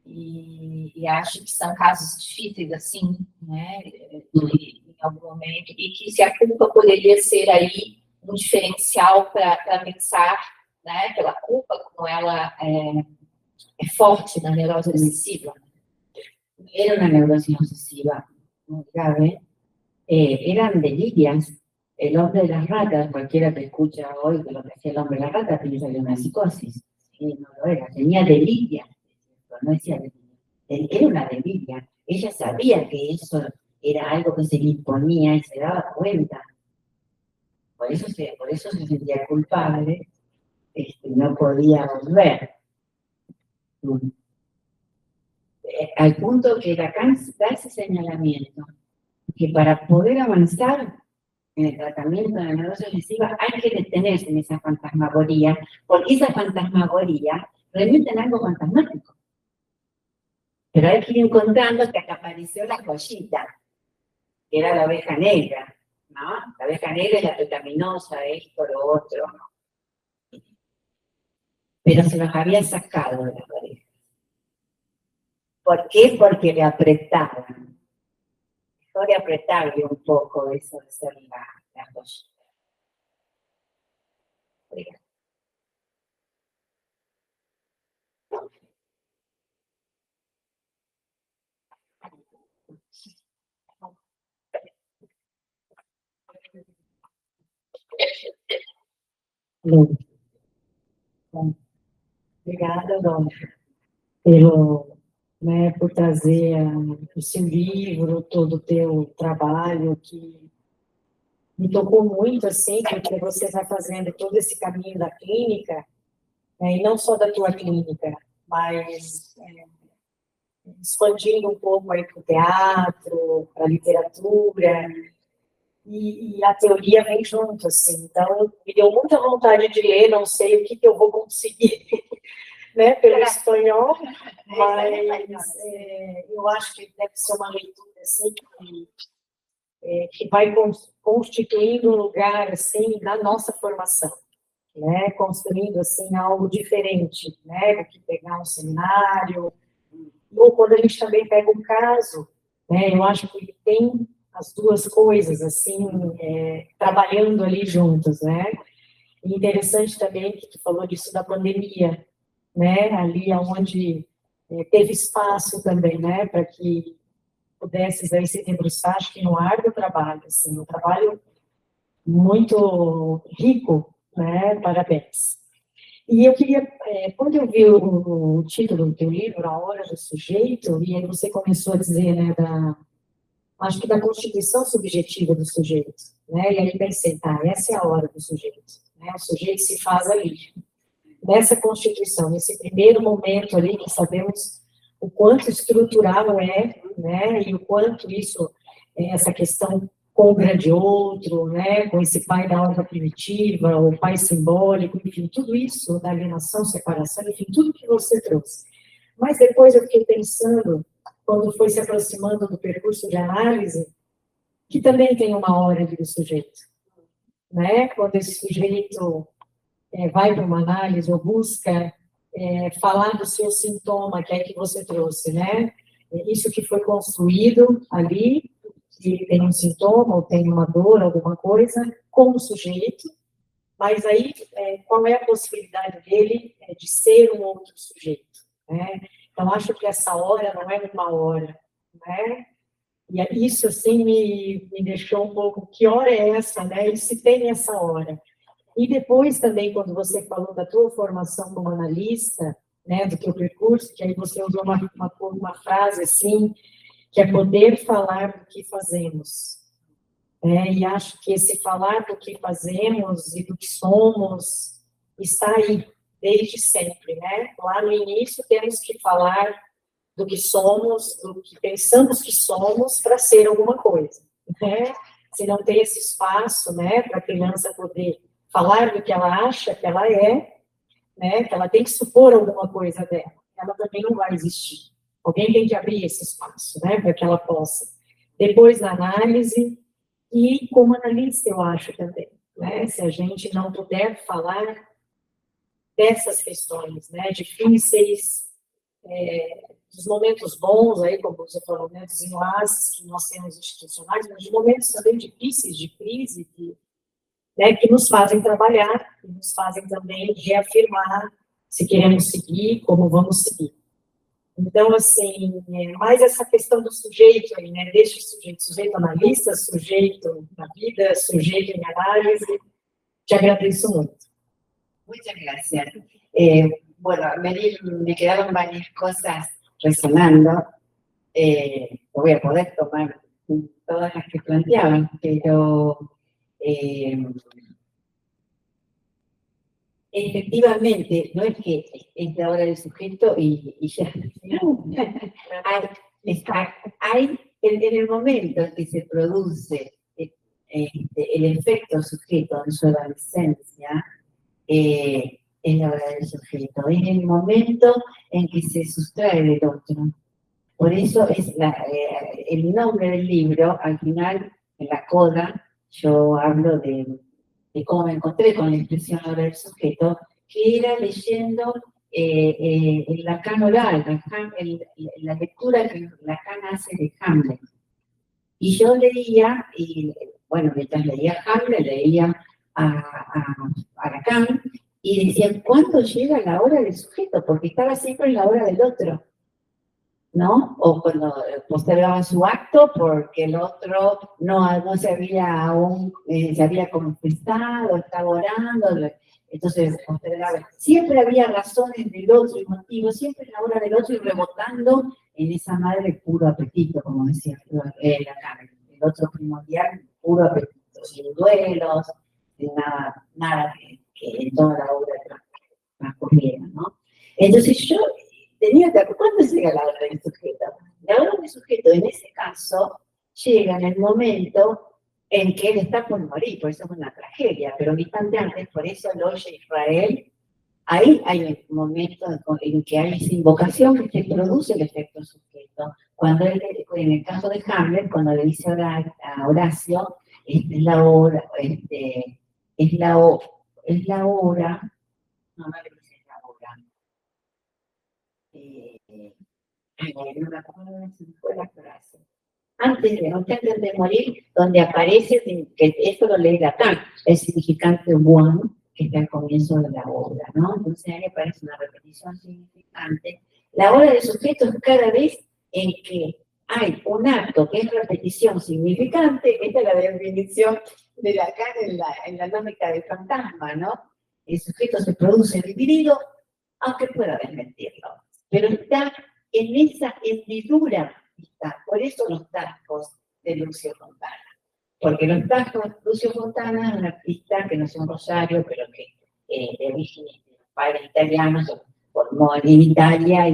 E acho que são casos difíceis, assim, né, em algum momento, e que se a culpa poderia ser aí um diferencial para pensar, né, pela culpa, como ela é forte na neurose obsessiva. Era una neurosis obsesiva muy grave. Eran delirias. El hombre de las ratas, cualquiera que escucha hoy que lo que hacía el hombre de las ratas, piensa que era una psicosis. Sí, no lo era, tenía delirias. No decía deliria. Era una deliria. Ella sabía que eso era algo que se le imponía y se daba cuenta. Por eso se sentía culpable, no podía volver. Al punto que Lacan da ese señalamiento, que para poder avanzar en el tratamiento de la neurosis obsesiva hay que detenerse en esa fantasmagoría, porque esa fantasmagoría remite a algo fantasmático. Pero hay que ir encontrando hasta que apareció la joyita, que era la oveja negra, ¿no? La oveja negra es la petaminosa, esto, lo otro, ¿no? Pero se los había sacado de las orejas. ¿Por qué? Porque le apretaban. Mejor de apretarle un poco eso de ser la joyita. Obrigada. Obrigada, Dona. Por trazer o seu livro, todo o teu trabalho, que me tocou muito, assim, porque você vai fazendo todo esse caminho da clínica, e não só da tua clínica, mas expandindo um pouco aí para o teatro, para a literatura, e a teoria vem junto, assim. Então, me deu muita vontade de ler, não sei o que eu vou conseguir, né, pelo espanhol, mas eu acho que deve ser uma leitura, assim, que vai constituindo um lugar, assim, da nossa formação, né, construindo, assim, algo diferente, né, do que pegar um seminário, ou quando a gente também pega um caso, né, eu acho que ele tem as duas coisas, assim, trabalhando ali juntos, né, E interessante também que tu falou disso da pandemia, né? Ali onde teve espaço também, né? Para que pudesses aí se debruçar, acho que no árduo trabalho, assim, um trabalho muito rico, né? Parabéns. E eu queria, quando eu vi o título do teu livro, A Hora do Sujeito, e aí você começou a dizer, né, acho que da constituição subjetiva do sujeito, né, e aí pensei, tá, essa é a hora do sujeito, né, o sujeito se faz ali, nessa constituição, nesse primeiro momento ali, que sabemos o quanto estrutural né, e o quanto isso, essa questão com o grande outro, né, com esse pai da ordem primitiva, o pai simbólico, enfim, tudo isso, da alienação, separação, enfim, tudo que você trouxe. Mas depois eu fiquei pensando, quando foi se aproximando do percurso de análise, que também tem uma hora do sujeito, né, quando esse sujeito vai para uma análise ou busca falar do seu sintoma, que é que você trouxe, né, isso que foi construído ali, que tem um sintoma, ou tem uma dor, alguma coisa, como sujeito, mas aí, qual é a possibilidade dele de ser um outro sujeito, né? Então, acho que essa hora não é uma hora, né? E isso, assim, me deixou um pouco, que hora é essa, né? E se tem essa hora. E depois também, quando você falou da tua formação como analista, né, do teu percurso, que aí você usou uma frase, assim, que é poder falar do que fazemos. E acho que esse falar do que fazemos e do que somos está aí, desde sempre, né? Lá no início temos que falar do que somos, do que pensamos que somos para ser alguma coisa, né? Se não tem esse espaço, né, para a criança poder falar do que ela acha que ela é, né, que ela tem que supor alguma coisa dela, ela também não vai existir. Alguém tem que abrir esse espaço, né, para que ela possa. Depois da análise, e como analista, eu acho também, né, se a gente não puder falar dessas questões, né, difíceis, dos momentos bons, aí, como você falou, né, dos enlaces que nós temos institucionais, mas de momentos também difíceis, de crise, né, que nos fazem trabalhar, que nos fazem também reafirmar se queremos seguir, como vamos seguir. Então, assim, mais essa questão do sujeito aí, né? Deixa o sujeito analista, sujeito na vida, sujeito em análise. Te agradeço muito. Muchas gracias. Bueno, me quedaron varias cosas resonando. Voy a poder tomar todas las que planteaban, pero efectivamente, no es que es la hora del sujeto y ya. Hay en el momento en que se produce el efecto sujeto en su adolescencia, es la hora del sujeto. Es el momento en que se sustrae del otro. Por eso es el nombre del libro, al final, en la coda, yo hablo de cómo me encontré con la expresión hora del sujeto, que era leyendo el Lacan oral, la lectura que Lacan hace de Hamlet. Y yo leía, y bueno, mientras leía Hamlet, leía a Lacan, y decía, ¿cuándo llega la hora del sujeto? Porque estaba siempre en la hora del otro, ¿no? O cuando postergaban su acto porque el otro no se había aún, se había confesado, estaba orando, entonces postergaba. Siempre había razones del otro y motivos, siempre en la hora del otro y rebotando en esa madre puro apetito, como decía el otro primordial, puro apetito, sin duelos, sin nada que en toda la obra transcurriera, ¿no? Entonces yo tenía que, ¿cuándo llega la hora del sujeto? La hora del sujeto, en ese caso, llega en el momento en que él está por morir, por eso es una tragedia, pero un instante antes, por eso lo oye Israel, ahí hay un momento en que hay esa invocación que se produce el efecto sujeto. Cuando él, en el caso de Hamlet, cuando le dice a Horacio, es la hora, no me dice la hora, no me acuerdo si fue la frase. Antes de morir, donde aparece, que esto lo lee Lacan, el significante one, que está al comienzo de la obra, ¿no? Entonces a mí me parece una repetición significante. La obra del sujeto es cada vez en que hay un acto que es repetición significante. Esta es la definición de Lacan en la lógica del fantasma, ¿no? El sujeto se produce dividido, aunque pueda desmentirlo, pero está en esa hendidura, está. Por eso los tascos de Lucio Fontana. Porque los tascos, Lucio Fontana es un artista que nació en Rosario, pero que de origen de padres italianos, formó en Italia,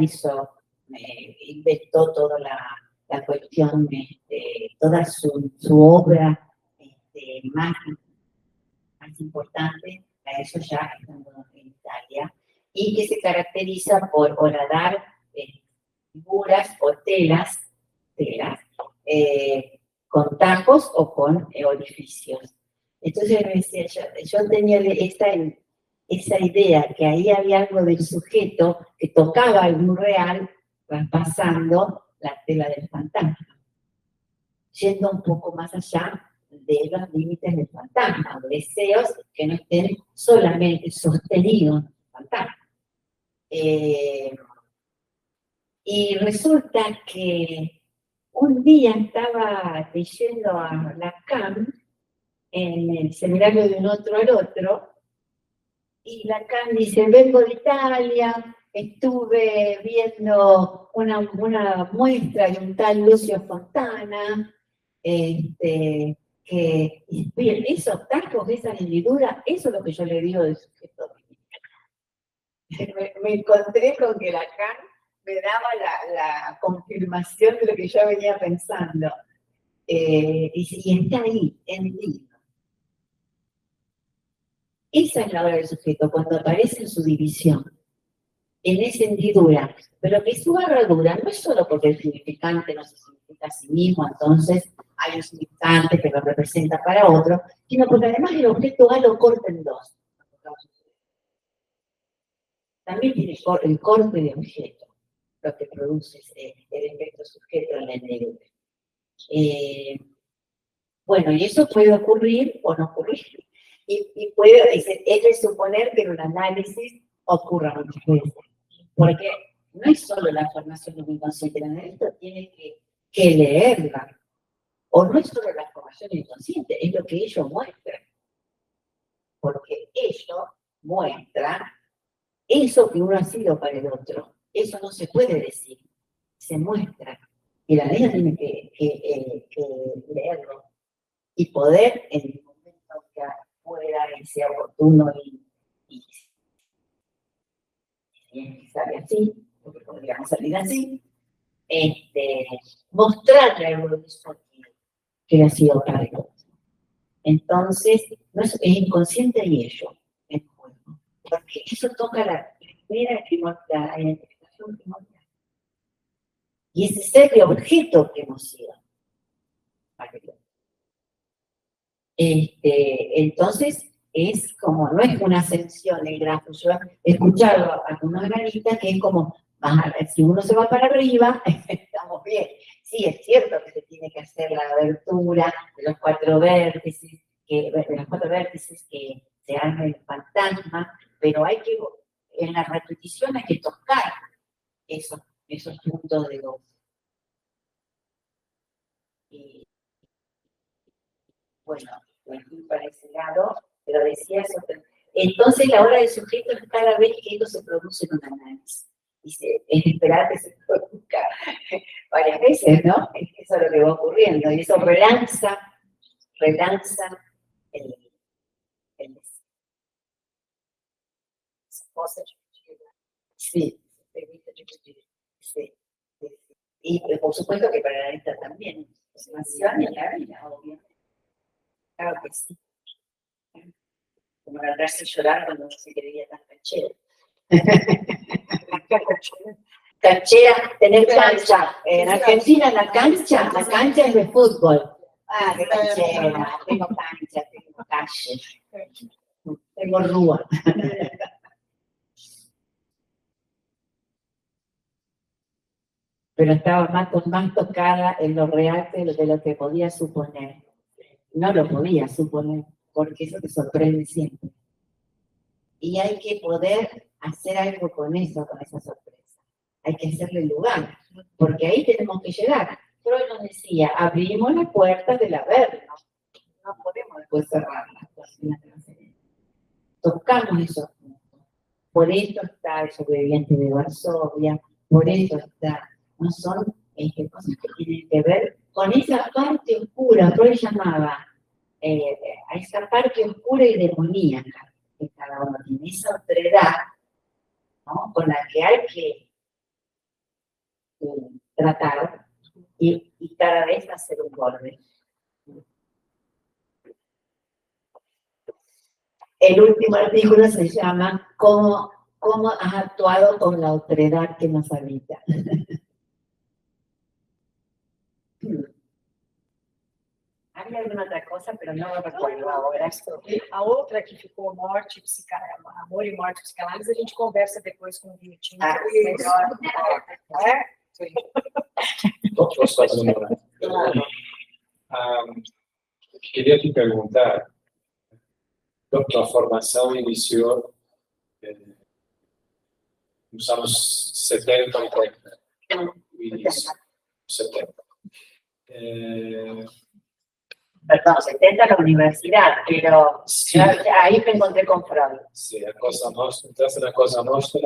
inventó toda la cuestión, toda su obra más importante, a eso ya estando en Italia, y que se caracteriza por horadar figuras o telas con tacos o con orificios. Entonces me decía, yo tenía esa idea que ahí había algo del sujeto que tocaba algún real traspasando la tela del fantasma, yendo un poco más allá de los límites del fantasma, deseos que no estén solamente sostenidos en el fantasma. Y resulta que un día estaba leyendo a Lacan en el seminario de un otro al otro, y Lacan dice, vengo de Italia, estuve viendo una muestra de un tal Lucio Fontana, que bien, esos tacos, esa hendidura, eso es lo que yo le digo del sujeto. Me encontré con que Lacan me daba la confirmación de lo que yo venía pensando. Y está ahí, hendido. Esa es la obra del sujeto, cuando aparece en su división, en esa hendidura, pero que su herradura no es solo porque el significante no se significa a sí mismo, entonces hay un significante que lo representa para otro, sino porque además el objeto A lo corta en dos. También tiene el corte de objeto, lo que produce el efecto sujeto en la hendidura. Bueno, y eso puede ocurrir o no ocurrir. Y puede, es de suponer que en un análisis ocurra muchas veces. Porque no es solo la formación de un inconsciente, el analista tiene que leerla. O no es solo la formación inconsciente, es lo que ello muestra. Porque ello muestra eso que uno ha sido para el otro. Eso no se puede decir, se muestra. Y la analista tiene que leerlo y poder, en el momento que pueda y sea oportuno y sale así, porque podríamos salir así, mostrarle algo de eso que le ha sido cargo. Entonces, no es inconsciente y ello, en juego, porque eso toca la primera identificación primordial. Y ese ser de objeto que hemos sido. Entonces, es como, no es una ascensión el grafo. Yo he escuchado a algunos analistas que es como, si uno se va para arriba, estamos bien. Sí, es cierto que se tiene que hacer la abertura de los cuatro vértices, que se arme el fantasma, pero hay que, en la repetición hay que tocar esos puntos de luz. Y, bueno, para ese lado, pero decía eso. Entonces, la obra del sujeto es cada vez que esto se produce en un análisis. Dice, es esperar que se produzca varias veces, ¿no? Eso es lo que va ocurriendo. Y eso relanza el sí, sí. Y por supuesto que para la analista también. Observación en la vida, obviamente. Claro que sí. Como agarrarse a llorar cuando no se creía tan canchero. Canchera, tener cancha. En Argentina la cancha es de fútbol. Ah, qué canchera, tengo cancha, tengo calle, tengo rúa. Pero estaba más tocada en lo real de lo que podía suponer. No lo podía suponer, porque eso te sorprende siempre. y hay que poder hacer algo con eso, con esa sorpresa. Hay que hacerle lugar, porque ahí tenemos que llegar. Freud nos decía, abrimos las puertas del Averno, no podemos después cerrarlas, una transferencia. Tocamos esos puntos. Por eso está el sobreviviente de Varsovia, por eso está, no son cosas que tienen que ver con esa parte oscura. Freud llamaba a esa parte oscura y demoníaca que cada uno tiene, esa otredad, ¿no? Con la que hay que tratar y cada vez hacer un borde. El último artículo se llama ¿Cómo has actuado con la otredad que nos habita? Había alguna outra coisa, pero não me recordo agora. A outra que ficou morte, amor e morte psicanálise, a gente conversa depois com o Vitinho. Melhor. Posso fazer uma? Queria te perguntar, tua formação iniciou nos anos 70, 80, o início, 70. Perdón, 70 la universidad, pero Sí. ahí me encontré con Freud. Sì, a Cosa Nostra, entraste na Cosa Nostra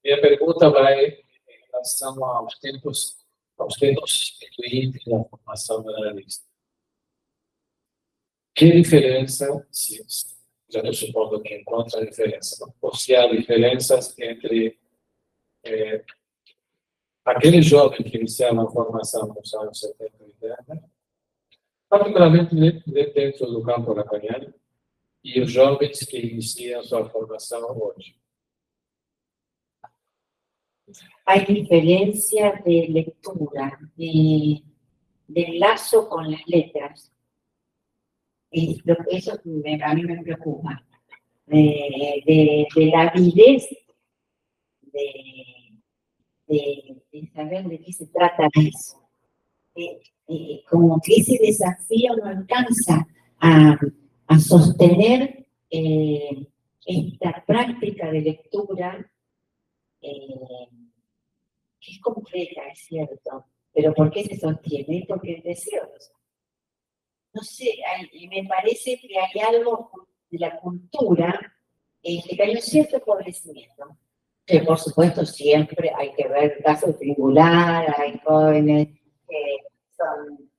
minha pergunta vai em relação aos tempos constituintes da formação do analista. Que diferença, já estou supondo que encontra diferença, ou se há diferenças entre aquele jovem que iniciava a formação nos anos 70 e 80, particularmente dentro do campo lacaniano, e os jovens que iniciam sua formação hoje. Hay diferencia de lectura, de lazo con las letras. Eso a mí me preocupa. De la avidez de saber de qué se trata eso. Como que ese desafío no alcanza a sostener esta práctica de lectura, que es compleja, es cierto, pero ¿por qué se sostiene? Porque es deseoso. No sé, me parece que hay algo de la cultura que hay un cierto empobrecimiento. Que por supuesto siempre hay que ver casos tribulares, hay jóvenes que son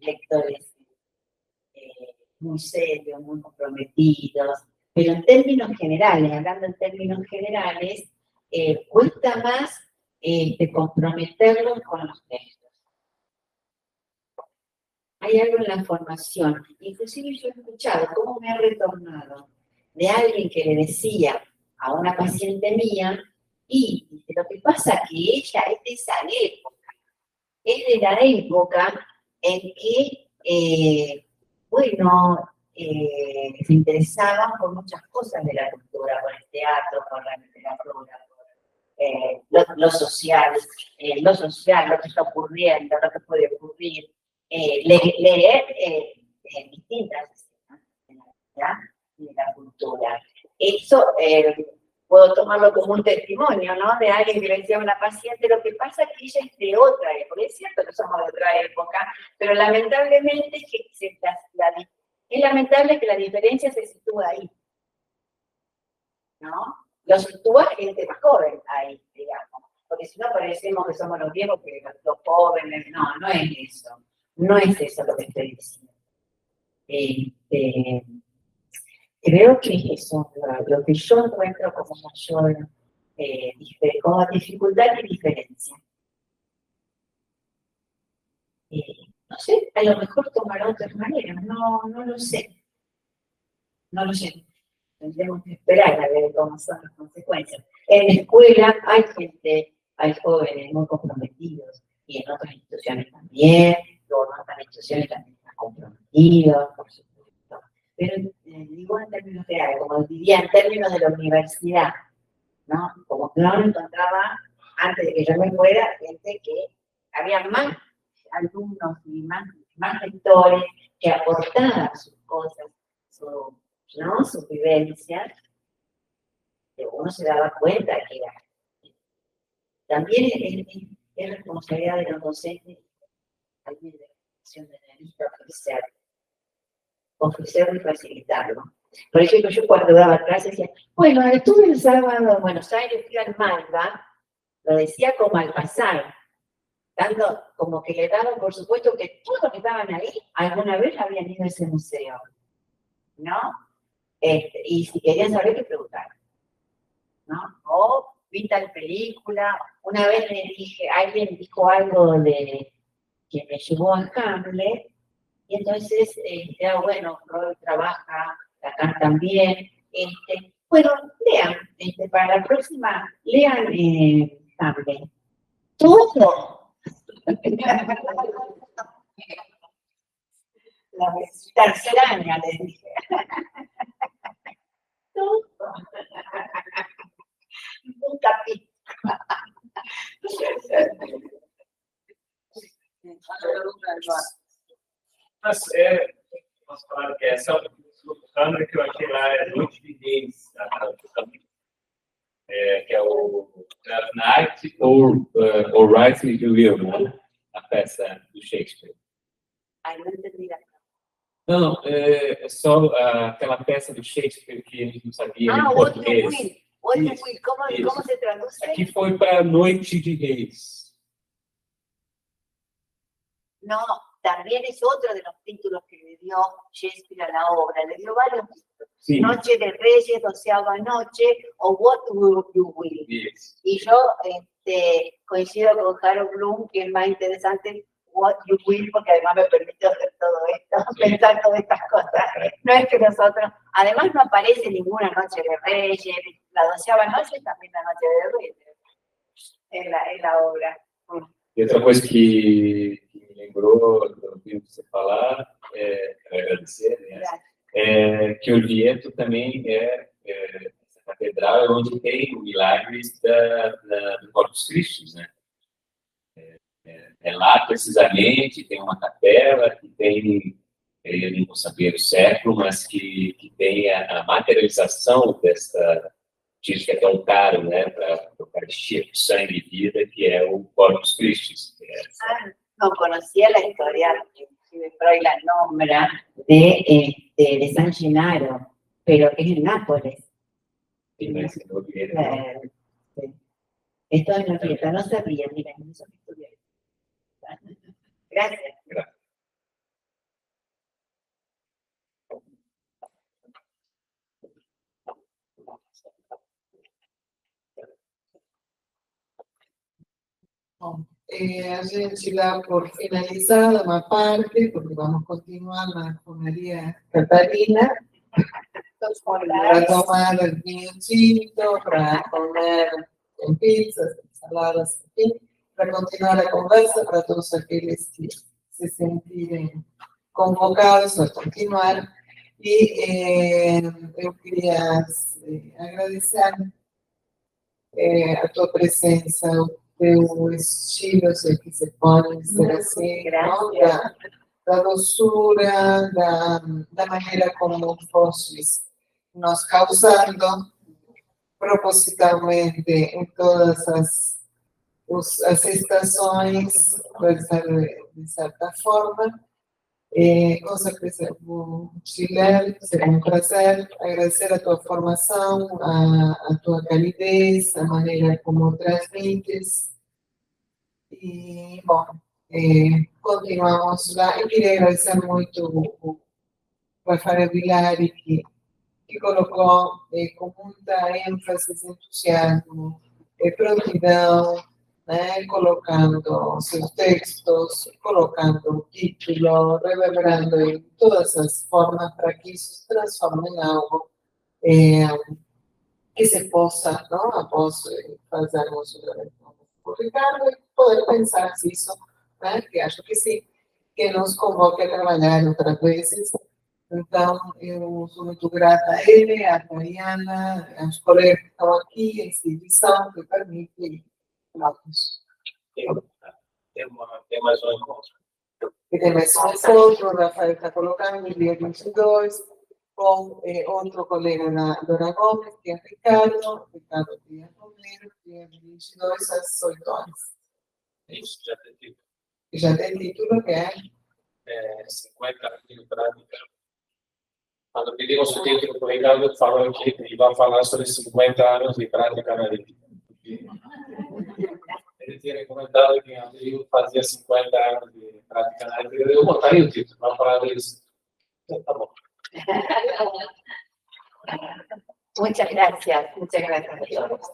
lectores muy serios, muy comprometidos, pero en términos generales, hablando en términos generales, cuesta más comprometerlos con los textos. Hay algo en la formación, inclusive yo he escuchado cómo me ha retornado de alguien que le decía a una paciente mía, y lo que pasa es que ella es de esa época, es de la época en que, se interesaban por muchas cosas de la cultura, por el teatro, por la literatura, por lo social, lo que está ocurriendo, lo que puede ocurrir, leer distintas escenas de la cultura. Eso puedo tomarlo como un testimonio, ¿no? De alguien que le decía a una paciente, lo que pasa es que ella es de otra época. Es cierto que somos de otra época, pero lamentablemente es lamentable que la diferencia se sitúa ahí, ¿no? Lo sitúa gente más joven ahí, digamos. Porque si no parecemos que somos los viejos, que los jóvenes, no es eso. No es eso lo que estoy diciendo. Creo que es eso, lo que yo encuentro como mayor como dificultad y diferencia. No sé, a lo mejor tomará otras maneras, no lo sé. No lo sé. Tendremos que esperar a ver cómo son las consecuencias. En la escuela hay jóvenes muy comprometidos, y en otras instituciones también, luego en otras instituciones también están comprometidos, por supuesto. Pero digo en términos generales, como diría en términos de la universidad, ¿no? Como que no encontraba, antes de que yo me fuera, gente que había más alumnos y más lectores que aportaba sus cosas, ¿no? Sus vivencias, pero uno se daba cuenta que era. También es responsabilidad de los docentes, también de la educación de la lista ofrecer y facilitarlo. Por ejemplo, yo cuando daba clases decía, bueno, estuve el sábado en Buenos Aires, fui al Malva, lo decía como al pasar, dando, como que le daban, por supuesto, que todos los que estaban ahí alguna vez habían ido a ese museo, ¿no? Y si querían saber, que preguntar, ¿no? O vi tal película, una vez le dije, alguien dijo algo de que me llevó a Hamlet, y entonces, bueno, Roy trabaja, Lacan también, bueno, lean, para la próxima, lean Hamlet. Todo. La tercera año les dije. Todo. Un capítulo. Mas posso falar que essa Sandra, que eu achei lá, é Noite de Reis, a tradução, que é o Night or Right If You Will, né? A peça do Shakespeare. Ai, não entendi. Não, é só aquela peça do Shakespeare que eles não sabiam em What You português. Will. What You Will. ¿Cómo se traduce? Aqui foi para Noite de Reis. No, también es otro de los títulos que le dio Shakespeare a la obra. Le dio varios títulos. Sí. Noche de Reyes, 12ª noche, o What Will You Will. Yes. Y yo coincido con Harold Bloom, que es más interesante What You Will, porque además me permite hacer todo esto, pensar todas estas cosas. No es que nosotros, además no aparece ninguna Noche de Reyes, la 12ª noche también la Noche de Reyes en la obra. E outra coisa que me lembrou do ouvindo você falar, agradecer, né? Que Orvieto também essa catedral onde tem milagres do Corpus Christi, né? Lá, precisamente, tem uma capela que tem, eu não vou saber o século, mas que tem a materialização diz que é tão caro, né, para a Eucaristia, sangue e vida, que é o Corpus Christi. No conocía la historia, inclusive Freud la nombra, de San Gennaro, pero es en Nápoles. Sí. Esto es una fiesta, no sabía, mira, no sabía. Gracias. Bom, a gente dá por finalizada uma parte, porque vamos continuar com Maria Catarina, para tomar el vinho tinto, para comer en pizzas, ensaladas, enfim, para continuar a conversa, para todos aqueles que se sentirem convocados a continuar. E eu queria agradecer a tua presença, o teu estilo, sei que se pode ser assim, da doçura, da maneira como fostes nos causando propositalmente em todas as estações, de certa forma. Com certeza, Chile, será um prazer agradecer a tua formação, a tua calidez, a maneira como transmites. E, bom, continuamos lá. Eu queria agradecer muito o Rafael Vilari, que colocou com muita ênfase, entusiasmo, prontidão, né, colocando seus textos, colocando o título, reverberando em todas as formas para que isso se transforme em algo que se possa, não, após fazermos o Ricardo, poder pensar se isso, né, que acho que sim, que nos convoque a trabalhar outras vezes. Então, eu sou muito grata a ele, a Tariana, aos colegas que estão aqui, a instituição que permite. Tem mais um encontro. que tem mais outro, o Rafael está colocando, dia 22, com outro colega da Dora Gomes, que é Ricardo dia 1º, dia 22, às 8 horas. Isso, já tem título. E já tem título que é 50 anos de prática. Quando pedimos o título para o Ricardo, falou que ele vai falar sobre 50 anos de prática analítica. Ele tinha comentado que ele fazia 50 anos de prática analítica. Eu botaria o título, vai falar disso. Então, tá bom. Muchas gracias a todos.